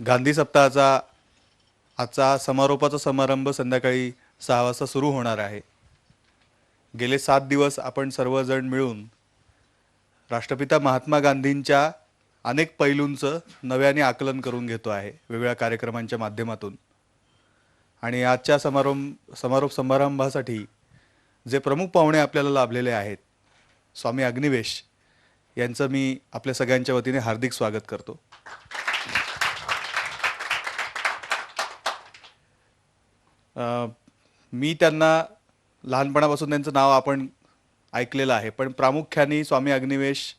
गांधी सप्ताहाचा आजचा समारोपाचा समारंभ संध्याकाळी 6 वाजता सुरू होणार आहे. गेले 7 दिवस आपण सर्वजण मिळून राष्ट्रपिता महात्मा गांधींच्या अनेक पैलूंचं नव्याने आकलन करून घेतो आहे वेगवेगळ्या कार्यक्रमांच्या माध्यमातून. आणि आजच्या समारोप समारंभासाठी जे प्रमुख पाहुणे आपल्याला लाभलेले आहेत, स्वामी अग्निवेश यांचं मी आपल्या सगळ्यांच्या वतीने हार्दिक स्वागत करतो. मी त्यांना लहानपणापासून त्यांचं नाव आपण ऐकलेलं आहे, पण प्रामुख्याने स्वामी अग्निवेश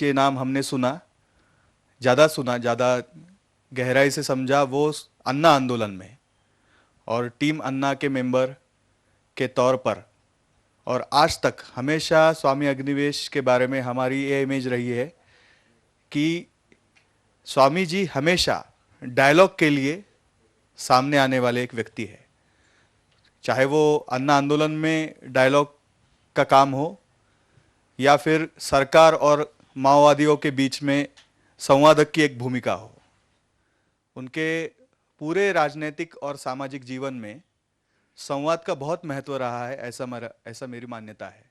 ये नाम हमने सुना, ज़्यादा गहराई से समझा वो अन्ना आंदोलन में, और टीम अन्ना के मेंबर के तौर पर और आज तक हमेशा स्वामी अग्निवेश के बारे में हमारी ये इमेज रही है कि स्वामी जी हमेशा डायलॉग के लिए सामने आने वाले एक व्यक्ति है. चाहे वो अन्ना आंदोलन में डायलॉग का काम हो या फिर सरकार और माओवादियों के बीच में संवादक की एक भूमिका हो, उनके पूरे राजनीतिक और सामाजिक जीवन में संवाद का बहुत महत्व रहा है, ऐसा मेरी मान्यता है.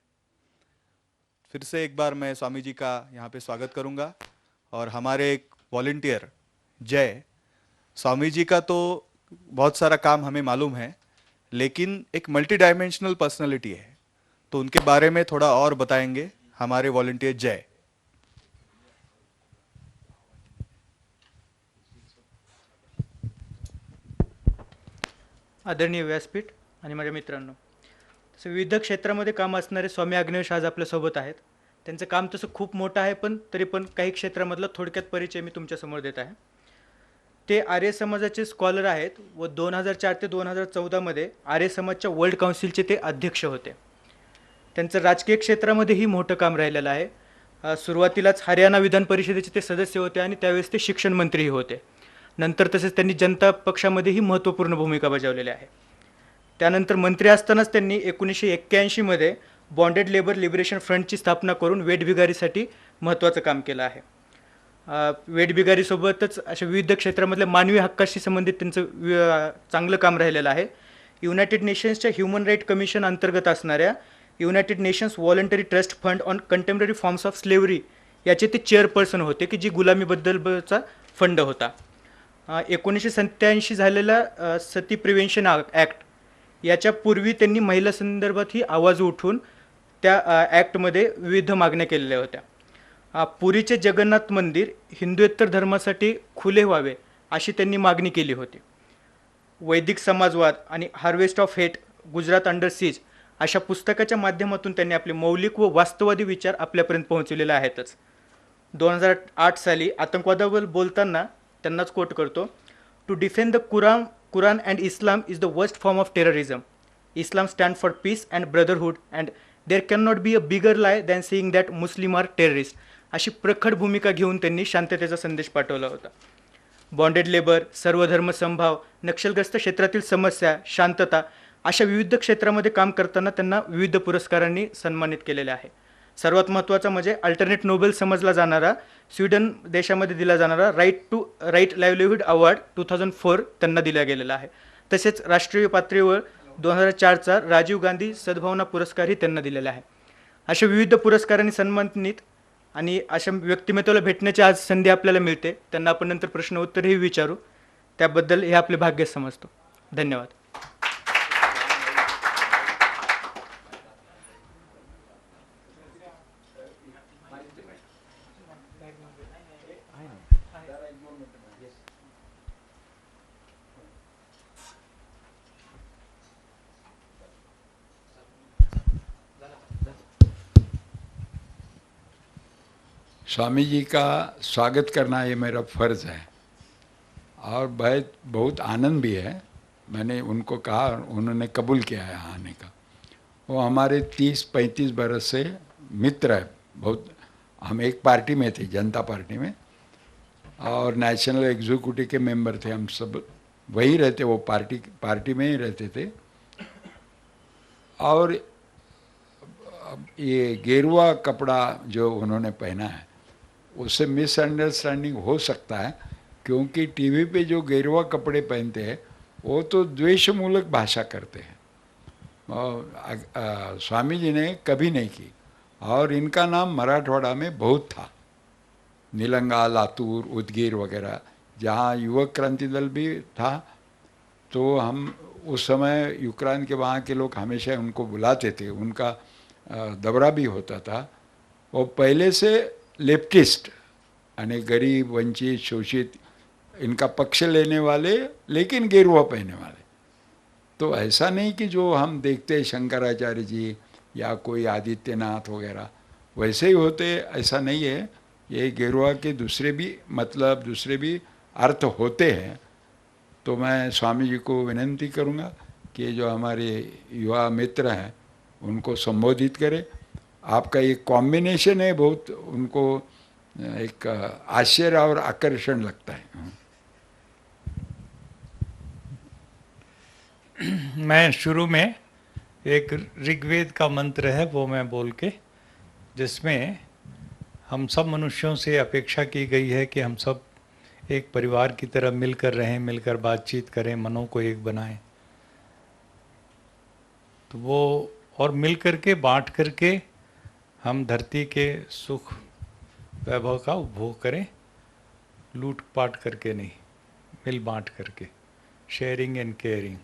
फिर से एक बार मैं स्वामी जी का यहाँ पे स्वागत करूँगा. और हमारे एक वॉलंटियर जय, स्वामी जी का तो बहुत सारा काम हमें मालूम है, लेकिन एक मल्टी डायमेंशनल पर्सनैलिटी है, तो उनके बारे में थोड़ा और बताएंगे हमारे वॉलंटियर जय. आदरणीय व्यासपीठ आणि माझ्या मित्रांनो, तसं विविध क्षेत्रामध्ये काम असणारे स्वामी अग्निवेश आज आपल्यासोबत आहेत. त्यांचं काम तसं खूप मोठं आहे, पण तरी पण काही क्षेत्रामधला थोडक्यात परिचय मी तुमच्यासमोर देत आहे. ते आर्य समाजाचे स्कॉलर आहेत व 2004 ते 2014मध्ये आर्य समाजच्या वर्ल्ड काउन्सिलचे ते अध्यक्ष होते. त्यांचं राजकीय क्षेत्रामध्येही मोठं काम राहिलेलं आहे. सुरुवातीलाच हरियाणा विधान परिषदेचे ते सदस्य होते आणि त्यावेळेस ते शिक्षण मंत्रीही होते. नंतर तसेच त्यांनी जनता पक्षामध्येही महत्त्वपूर्ण भूमिका बजावलेली आहे. त्यानंतर मंत्री असतानाच त्यांनी 1981मध्ये बॉन्डेड लेबर लिबरेशन फ्रंटची स्थापना करून वेठबिगारीसाठी महत्त्वाचं काम केलं आहे. वेठबिगारीसोबतच अशा विविध क्षेत्रामधल्या मानवी हक्काशी संबंधित त्यांचं चांगलं काम राहिलेलं आहे. युनायटेड नेशन्सच्या ह्युमन राईट कमिशन अंतर्गत असणाऱ्या United nations voluntary trust fund on contemporary forms of slavery याचे ते चेअरपर्सन होते, की जी गुलामीबद्दलचा फंड होता. 1987 झालेला सती प्रिव्हेन्शन ॲक्ट याच्यापूर्वी त्यांनी महिला संदर्भातही आवाज उठवून त्या ॲक्टमध्ये विविध मागण्या केलेल्या होत्या. पुरीचे जगन्नाथ मंदिर हिंदुएतर धर्मासाठी खुले व्हावे अशी त्यांनी मागणी केली होती. वैदिक समाजवाद आणि harvest of hate, Gujarat under seize अशा पुस्तकाच्या माध्यमातून त्यांनी आपले मौलिक व वास्तववादी विचार आपल्यापर्यंत पोहोचवलेले आहेतच. 2008 साली आतंकवादाबद्दल बोलताना त्यांनाच कोट करतो, to defend the Quran and Islam is the worst form of terrorism. Islam stand for peace and brotherhood and there can not be a bigger lie than saying that Muslim are terrorist अशी प्रखड भूमिका घेऊन त्यांनी शांततेचा संदेश पाठवला होता. Bonded labour, सर्वधर्म समभाव, नक्षलग्रस्त क्षेत्रातील समस्या, शांतता अशा विविध क्षेत्रामध्ये काम करताना त्यांना विविध पुरस्कारांनी सन्मानित केलेले आहे. सर्वात महत्त्वाचा म्हणजे अल्टरनेट नोबेल समजला जाणारा स्वीडन देशामध्ये दिला जाणारा राईट लाईव्हलीहूड अवॉर्ड 2004 त्यांना दिला गेलेला आहे. तसेच राष्ट्रीय पातळीवर 2004चा राजीव गांधी सद्भावना पुरस्कारही त्यांना दिलेला आहे. अशा विविध पुरस्कारांनी सन्मानित आणि अशा व्यक्तिमत्वाला भेटण्याची आज संधी आपल्याला मिळते. त्यांना आपण नंतर प्रश्न उत्तरही विचारू, त्याबद्दल हे आपले भाग्य समजतो. धन्यवाद. स्वामी जी का स्वागत करना ये मेरा फ़र्ज़ है और बहुत आनंद भी है. मैंने उनको कहा, उन्होंने कबूल किया है आने का. वो हमारे 30-35 बरस से मित्र है. बहुत हम एक पार्टी में थे, जनता पार्टी में, और नेशनल एग्जीक्यूटिव के मेंबर थे. हम सब वही रहते, वो पार्टी में ही रहते थे. और ये गेरुआ कपड़ा जो उन्होंने पहना है उससे मिसअंडरस्टैंडिंग हो सकता है, क्योंकि टीवी पे जो गेरुआ कपड़े पहनते हैं वो तो द्वेषमूलक भाषा करते हैं, और स्वामी जी ने कभी नहीं की। और इनका नाम मराठवाड़ा में बहुत था, निलंगा, लातूर, उदगीर वगैरह, जहाँ युवक क्रांति दल भी था। तो हम उस समय यूक्रेन के वहाँ के लोग हमेशा उनको बुलाते थे, उनका दौरा भी होता था। वो पहले से लेफ्टिस्ट, यानी गरीब, वंचित, शोषित, इनका पक्ष लेने वाले, लेकिन गेरुआ पहनने वाले। तो ऐसा नहीं कि जो हम देखते हैं शंकराचार्य जी या कोई आदित्यनाथ वगैरह वैसे ही होते, ऐसा नहीं है। ये गेरुआ के दूसरे भी मतलब, दूसरे भी अर्थ होते हैं। तो मैं स्वामी जी को विनती करूँगा कि जो हमारे युवा मित्र हैं उनको संबोधित करें। आपका ये कॉम्बिनेशन है, बहुत उनको एक आश्चर्य और आकर्षण लगता है। मैं शुरू में एक ऋग्वेद का मंत्र है वो मैं बोल के, जिसमें हम सब मनुष्यों से अपेक्षा की गई है कि हम सब एक परिवार की तरह मिलकर रहें, मिलकर बातचीत करें, मनों को एक बनाएं। तो वो और मिल करके, बांट करके हम धरती के सुख वैभव का उपभोग करें, लूट पाट करके नहीं, मिल बांट करके, शेयरिंग एंड केयरिंग।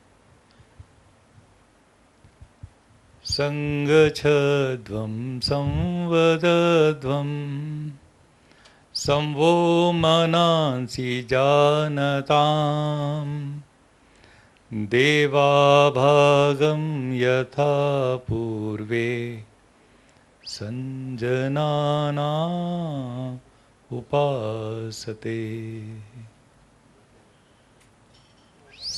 संगच्छध्वं संवदध्वं संवो मनांसि जानताम् देवाभागं यथा पूर्वे संजनाना उपासते।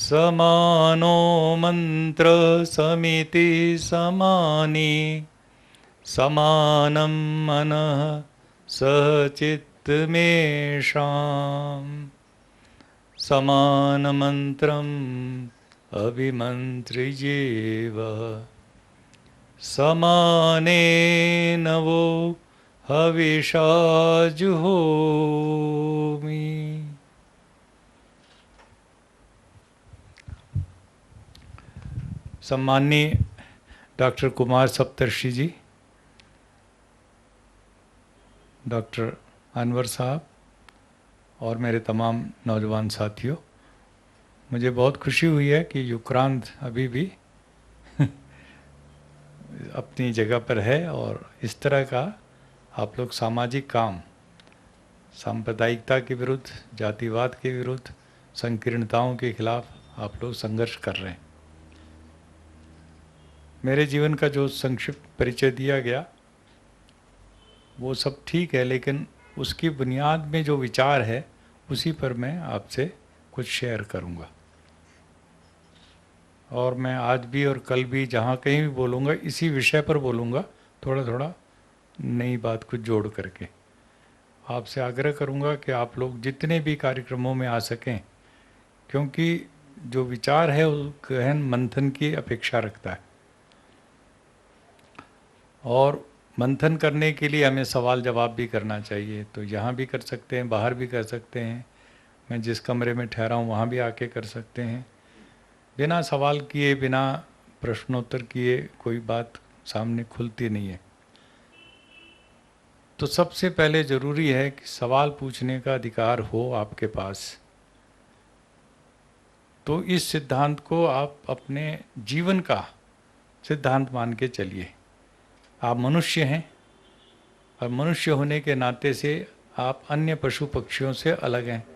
समानो मंत्र समिति समानी समानं मनः सचित्तमेषां समानमन्त्रम् अभिमन्त्रिजेव समानेन वो हविषा जुहोमि। सम्माननीय डॉक्टर कुमार सप्तर्षि जी, डॉक्टर अनवर साहब और मेरे तमाम नौजवान साथियों, मुझे बहुत खुशी हुई है कि युक्रांत अभी भी अपनी जगह पर है और इस तरह का आप लोग सामाजिक काम, सांप्रदायिकता के विरुद्ध, जातिवाद के विरुद्ध, संकीर्णताओं के खिलाफ आप लोग संघर्ष कर रहे हैं। मेरे जीवन का जो संक्षिप्त परिचय दिया गया वो सब ठीक है, लेकिन उसकी बुनियाद में जो विचार है उसी पर मैं आपसे कुछ शेयर करूंगा। और मैं आज भी और कल भी जहाँ कहीं भी बोलूँगा इसी विषय पर बोलूँगा, थोड़ा थोड़ा नई बात कुछ जोड़ करके। आपसे आग्रह करूँगा कि आप लोग जितने भी कार्यक्रमों में आ सकें, क्योंकि जो विचार है वो गहन मंथन की अपेक्षा रखता है और मंथन करने के लिए हमें सवाल जवाब भी करना चाहिए। तो यहाँ भी कर सकते हैं, बाहर भी कर सकते हैं, मैं जिस कमरे में ठहरा हूँ वहाँ भी आके कर सकते हैं। बिना सवाल किए, बिना प्रश्नोत्तर किए कोई बात सामने खुलती नहीं है। तो सबसे पहले ज़रूरी है कि सवाल पूछने का अधिकार हो आपके पास। तो इस सिद्धांत को आप अपने जीवन का सिद्धांत मान के चलिए। आप मनुष्य हैं और मनुष्य होने के नाते से आप अन्य पशु पक्षियों से अलग हैं।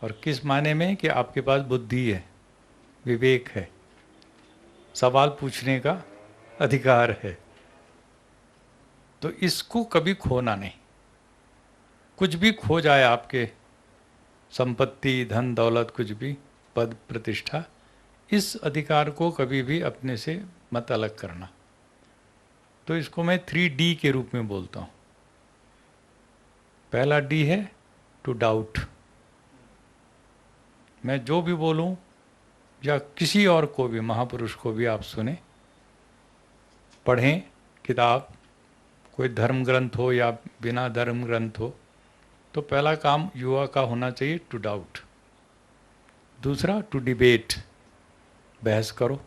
और किस माने में कि आपके पास बुद्धि है, विवेक है, सवाल पूछने का अधिकार है। तो इसको कभी खोना नहीं। कुछ भी खो जाए आपके, संपत्ति, धन दौलत, कुछ भी, पद प्रतिष्ठा, इस अधिकार को कभी भी अपने से मत अलग करना। तो इसको मैं 3D के रूप में बोलता हूँ। पहला D है टू डाउट। मैं जो भी बोलूँ या किसी और को भी, महापुरुष को भी आप सुने, पढ़ें किताब, कोई धर्म ग्रंथ हो या बिना धर्म ग्रंथ हो, तो पहला काम युवा का होना चाहिए टू डाउट, दूसरा टू डिबेट, बहस करो,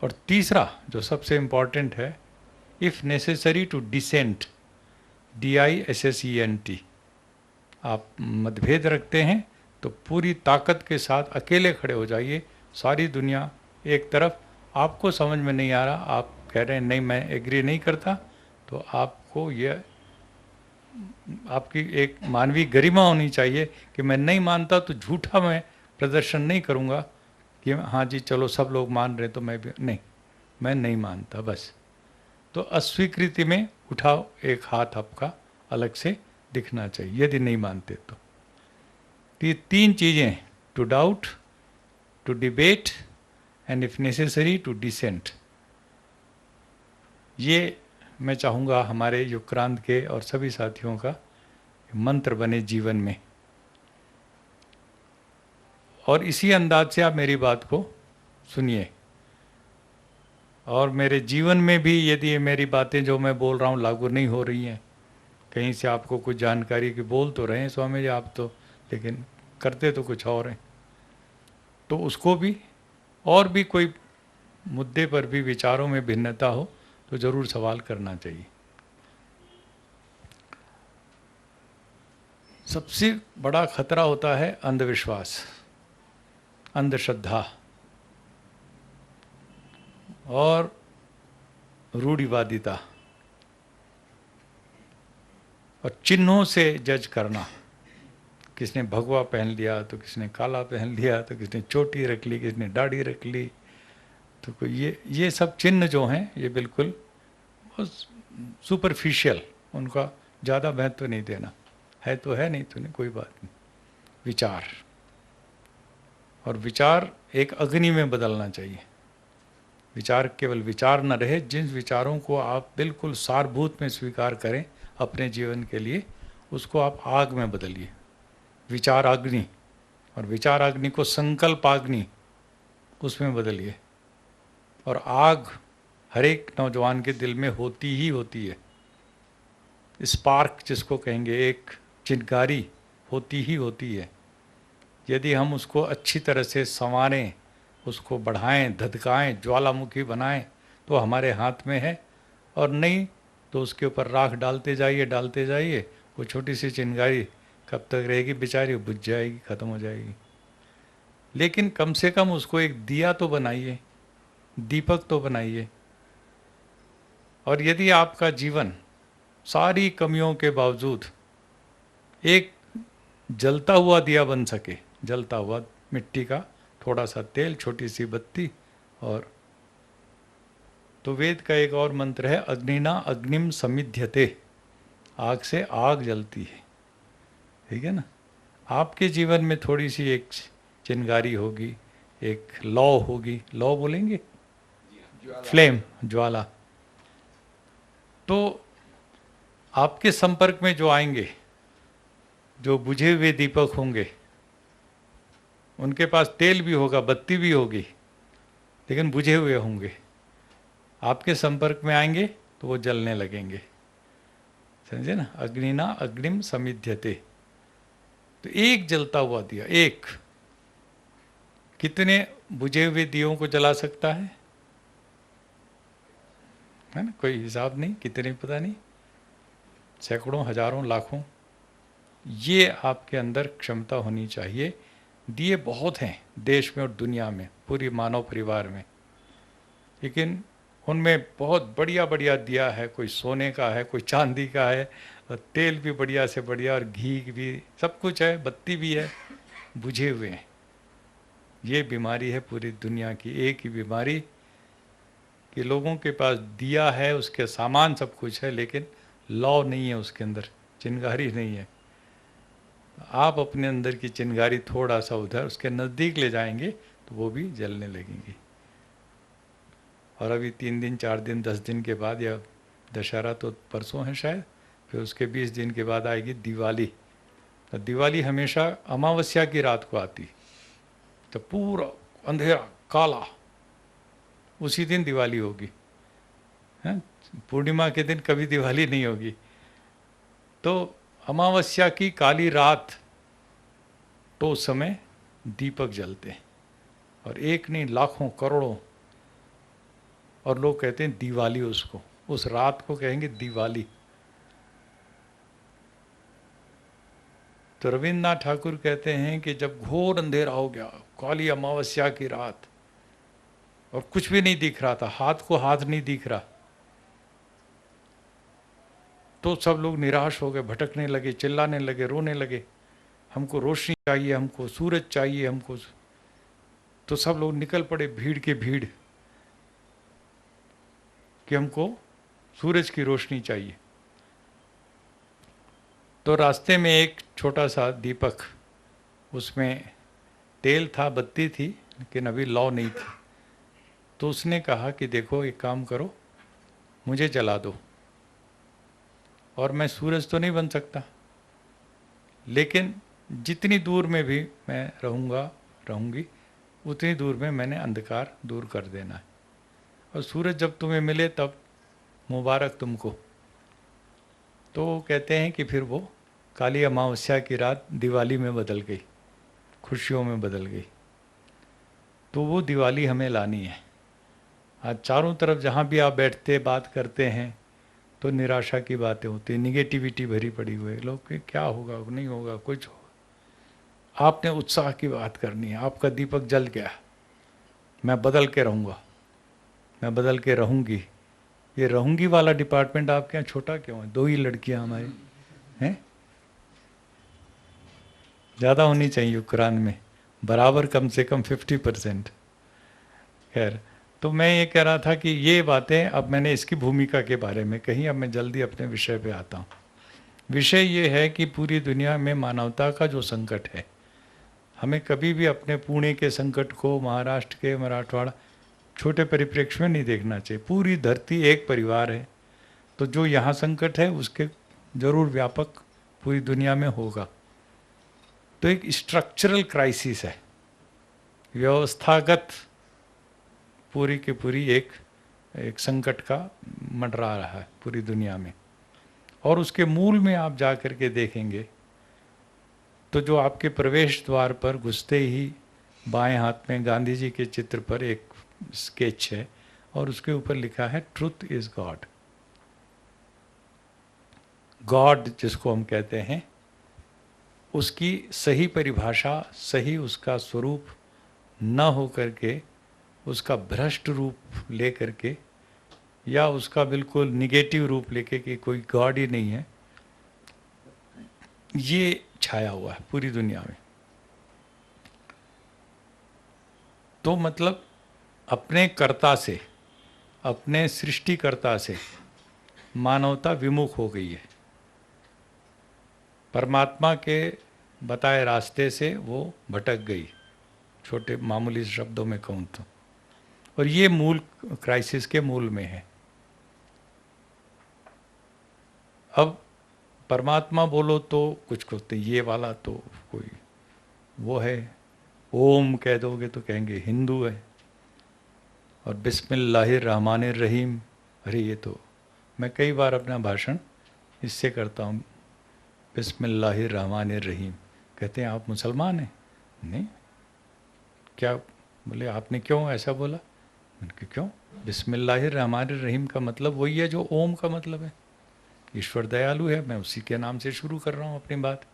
और तीसरा जो सबसे इम्पॉर्टेंट है, if necessary to dissent, DISSENT। आप मतभेद रखते हैं तो पूरी ताकत के साथ अकेले खड़े हो जाइए, सारी दुनिया एक तरफ, आपको समझ में नहीं आ रहा, आप कह रहे हैं नहीं मैं एग्री नहीं करता, तो आपको यह आपकी एक मानवीय गरिमा होनी चाहिए कि मैं नहीं मानता तो झूठा मैं प्रदर्शन नहीं करूंगा कि हाँ जी चलो सब लोग मान रहे तो मैं भी नहीं, मैं नहीं मानता बस। तो अस्वीकृति में उठाओ एक हाथ आपका अलग से दिखना चाहिए यदि नहीं मानते तो। ये तीन चीज़ें, to doubt, to debate and if necessary to dissent, ये मैं चाहूँगा हमारे युक्रांत के और सभी साथियों का मंत्र बने जीवन में। और इसी अंदाज से आप मेरी बात को सुनिए, और मेरे जीवन में भी यदि ये मेरी बातें जो मैं बोल रहा हूँ लागू नहीं हो रही हैं, कहीं से आपको कुछ जानकारी की बोल तो रहे हैं स्वामी जी आप तो, लेकिन करते तो कुछ और हैं, तो उसको भी, और भी कोई मुद्दे पर भी विचारों में भिन्नता हो तो ज़रूर सवाल करना चाहिए। सबसे बड़ा खतरा होता है अंधविश्वास, अंधश्रद्धा और रूढ़िवादिता, और चिन्हों से जज करना, किसने भगवा पहन लिया तो किसने काला पहन लिया, तो किसने चोटी रख ली, किसने दाढ़ी रख ली, तो कोई ये सब चिन्ह जो हैं ये बिल्कुल सुपरफिशियल, उनका ज़्यादा महत्व नहीं देना, है तो है नहीं तो नहीं, कोई बात नहीं। विचार, और विचार एक अग्नि में बदलना चाहिए। विचार केवल विचार न रहे, जिन विचारों को आप बिल्कुल सारभूत में स्वीकार करें अपने जीवन के लिए, उसको आप आग में बदलिए, विचार अग्नि, और विचार अग्नि को संकल्प अग्नि उसमें बदलिए। और आग हर एक नौजवान के दिल में होती ही होती है, स्पार्क जिसको कहेंगे, एक चिंगारी होती ही होती है। यदि हम उसको अच्छी तरह से संवारें, उसको बढ़ाएं, धधकाएं, ज्वालामुखी बनाएं तो हमारे हाथ में है, और नहीं तो उसके ऊपर राख डालते जाइए, वो छोटी सी चिंगारी कब तक रहेगी बेचारी, बुझ जाएगी, ख़त्म हो जाएगी। लेकिन कम से कम उसको एक दिया तो बनाइए, दीपक तो बनाइए। और यदि आपका जीवन सारी कमियों के बावजूद एक जलता हुआ दिया बन सके, जलता हुआ मिट्टी का, थोड़ा सा तेल, छोटी सी बत्ती, और तो वेद का एक और मंत्र है, अग्निना अग्निम समिध्यते, आग से आग जलती है, ठीक है ना। आपके जीवन में थोड़ी सी एक चिंगारी होगी, एक लौ होगी, लौ बोलेंगे, फ्लेम, ज्वाला, तो आपके संपर्क में जो आएंगे, जो बुझे हुए दीपक होंगे, उनके पास तेल भी होगा, बत्ती भी होगी, लेकिन बुझे हुए होंगे, आपके संपर्क में आएंगे तो वो जलने लगेंगे, समझे ना। अग्निना अग्निम समिध्यते, तो एक जलता हुआ दिया, एक कितने बुझे हुए दियों को जला सकता है ना, कोई हिसाब नहीं, कितने पता नहीं, सैकड़ों, हजारों, लाखों। ये आपके अंदर क्षमता होनी चाहिए। दिए बहुत हैं देश में और दुनिया में, पूरी मानव परिवार में, लेकिन उनमें बहुत बढ़िया बढ़िया दिया है, कोई सोने का है, कोई चांदी का है, और तेल भी बढ़िया से बढ़िया, और घी भी, सब कुछ है, बत्ती भी है, बुझे हुए हैं। ये बीमारी है पूरी दुनिया की, एक ही बीमारी कि लोगों के पास दिया है, उसके सामान सब कुछ है, लेकिन लौ नहीं है उसके अंदर, चिंगारी नहीं है। आप अपने अंदर की चिंगारी थोड़ा सा उधर उसके नज़दीक ले जाएंगे तो वो भी जलने लगेंगी। और अभी 3 दिन, 4 दिन, 10 दिन के बाद, या दशहरा तो परसों है शायद, फिर उसके 20 दिन के बाद आएगी दिवाली। तो दिवाली हमेशा अमावस्या की रात को आती, तो पूरा अंधेरा काला, उसी दिन दिवाली होगी, हैं? पूर्णिमा के दिन कभी दिवाली नहीं होगी। तो अमावस्या की काली रात तो उस समय दीपक जलते हैं, और एक नहीं लाखों करोड़ों, और लोग कहते हैं दिवाली, उसको उस रात को कहेंगे दिवाली। तो रविन्द्रनाथ ठाकुर कहते हैं कि जब घोर अंधेरा हो गया, काली अमावस्या की रात, और कुछ भी नहीं दिख रहा था, हाथ को हाथ नहीं दिख रहा, तो सब लोग निराश हो गए, भटकने लगे, चिल्लाने लगे, रोने लगे, हमको रोशनी चाहिए, हमको सूरज चाहिए, हमको। तो सब लोग निकल पड़े भीड़ के भीड़ कि हमको सूरज की रोशनी चाहिए। तो रास्ते में एक छोटा सा दीपक, उसमें तेल था, बत्ती थी, लेकिन अभी लौ नहीं थी। तो उसने कहा कि देखो एक काम करो, मुझे जला दो, और मैं सूरज तो नहीं बन सकता, लेकिन जितनी दूर में भी मैं रहूँगी उतनी दूर में मैंने अंधकार दूर कर देना है, और सूरज जब तुम्हें मिले तब मुबारक तुमको। तो कहते हैं कि फिर वो काली अमावस्या की रात दिवाली में बदल गई, खुशियों में बदल गई। तो वो दिवाली हमें लानी है। आज चारों तरफ जहाँ भी आप बैठते बात करते हैं तो निराशा की बातें होती हैं, निगेटिविटी भरी पड़ी हुई है, लोग कि क्या होगा, नहीं होगा, कुछ होगा। आपने उत्साह की बात करनी है, आपका दीपक जल गया, मैं बदल के रहूँगा, मैं बदल के रहूँगी। ये रहूँगी वाला डिपार्टमेंट आपके यहाँ छोटा क्यों है? 2 ही लड़कियाँ हमारी हैं, ज़्यादा होनी चाहिए कुरान में, बराबर कम से कम 50%। खैर, तो मैं ये कह रहा था कि ये बातें अब मैंने इसकी भूमिका के बारे में कही। अब मैं जल्दी अपने विषय पे आता हूँ। विषय ये है कि पूरी दुनिया में मानवता का जो संकट है, हमें कभी भी अपने पुणे के संकट को, महाराष्ट्र के, मराठवाड़ा, छोटे परिप्रेक्ष्य में नहीं देखना चाहिए। पूरी धरती एक परिवार है, तो जो यहाँ संकट है उसके जरूर व्यापक पूरी दुनिया में होगा। तो एक स्ट्रक्चरल क्राइसिस है, व्यवस्थागत पूरी की पूरी एक संकट का मंडरा रहा है पूरी दुनिया में। और उसके मूल में आप जा कर के देखेंगे तो जो आपके प्रवेश द्वार पर घुसते ही बाएं हाथ में गांधी जी के चित्र पर एक स्केच है, और उसके ऊपर लिखा है ट्रुथ इज गॉड। गॉड जिसको हम कहते हैं, उसकी सही परिभाषा, सही उसका स्वरूप न हो करके, उसका भ्रष्ट रूप ले करके, या उसका बिल्कुल निगेटिव रूप लेके कि कोई गॉड ही नहीं है, ये छाया हुआ है पूरी दुनिया में। तो मतलब अपने कर्ता से, अपने सृष्टिकर्ता से मानवता विमुख हो गई है। परमात्मा के बताए रास्ते से वो भटक गई, छोटे मामूली शब्दों में कहूँ तो। और ये मूल क्राइसिस के मूल में है। अब परमात्मा बोलो तो कुछ कहते, ये वाला तो कोई वो है, ओम कह दोगे तो कहेंगे हिंदू है, और बिस्मिल्लाहिर्रहमानिर्रहीम, अरे ये तो मैं कई बार अपना भाषण इससे करता हूँ, बिस्मिल्लाहिर्रहमानिर्रहीम। कहते हैं आप मुसलमान हैं? नहीं। क्या? बोले आपने क्यों ऐसा बोला? मैंने कहा क्यों? बिस्मिल्लाहिर्रहमानिर्रहीम का मतलब वही है जो ओम का मतलब है। ईश्वर दयालु है, मैं उसी के नाम से शुरू कर रहा हूँ अपनी बात।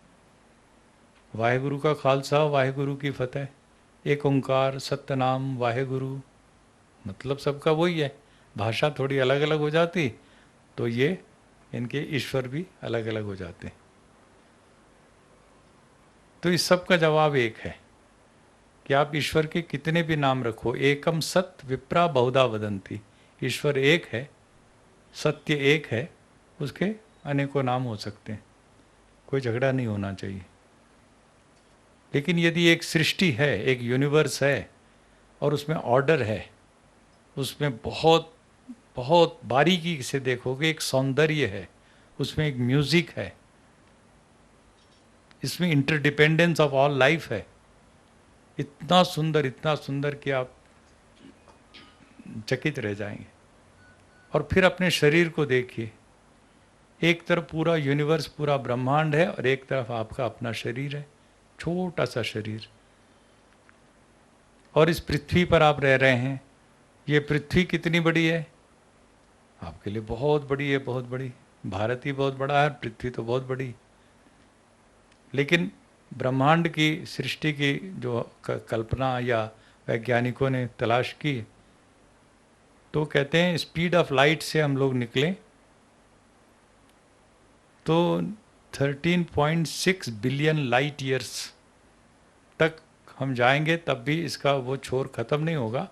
वाहेगुरु का खालसा, वाहेगुरु की फतेह, एक ओंकार सत्यनाम वाहेगुरु, मतलब सबका वही है। भाषा थोड़ी अलग अलग हो जाती तो ये इनके ईश्वर भी अलग अलग हो जाते। तो इस सब का जवाब एक है कि आप ईश्वर के कितने भी नाम रखो, एकम सत विप्रा बहुधा वदंती, ईश्वर एक है, सत्य एक है, उसके अनेकों नाम हो सकते हैं, कोई झगड़ा नहीं होना चाहिए। लेकिन यदि एक सृष्टि है, एक यूनिवर्स है, और उसमें ऑर्डर है, उसमें बहुत बहुत बारीकी से देखोगे एक सौंदर्य है, उसमें एक म्यूजिक है, इसमें इंटरडिपेंडेंस ऑफ ऑल लाइफ है, इतना सुंदर कि आप चकित रह जाएंगे। और फिर अपने शरीर को देखिए, एक तरफ पूरा यूनिवर्स, पूरा ब्रह्मांड है और एक तरफ आपका अपना शरीर है, छोटा सा शरीर। और इस पृथ्वी पर आप रह रहे हैं। ये पृथ्वी कितनी बड़ी है? आपके लिए बहुत बड़ी है, बहुत बड़ी। भारत ही बहुत बड़ा है, पृथ्वी तो बहुत बड़ी। लेकिन ब्रह्मांड की सृष्टि की जो कल्पना या वैज्ञानिकों ने तलाश की, तो कहते हैं स्पीड ऑफ लाइट से हम लोग निकले तो 13.6 बिलियन लाइट ईयर्स तक हम जाएंगे, तब भी इसका वो छोर ख़त्म नहीं होगा।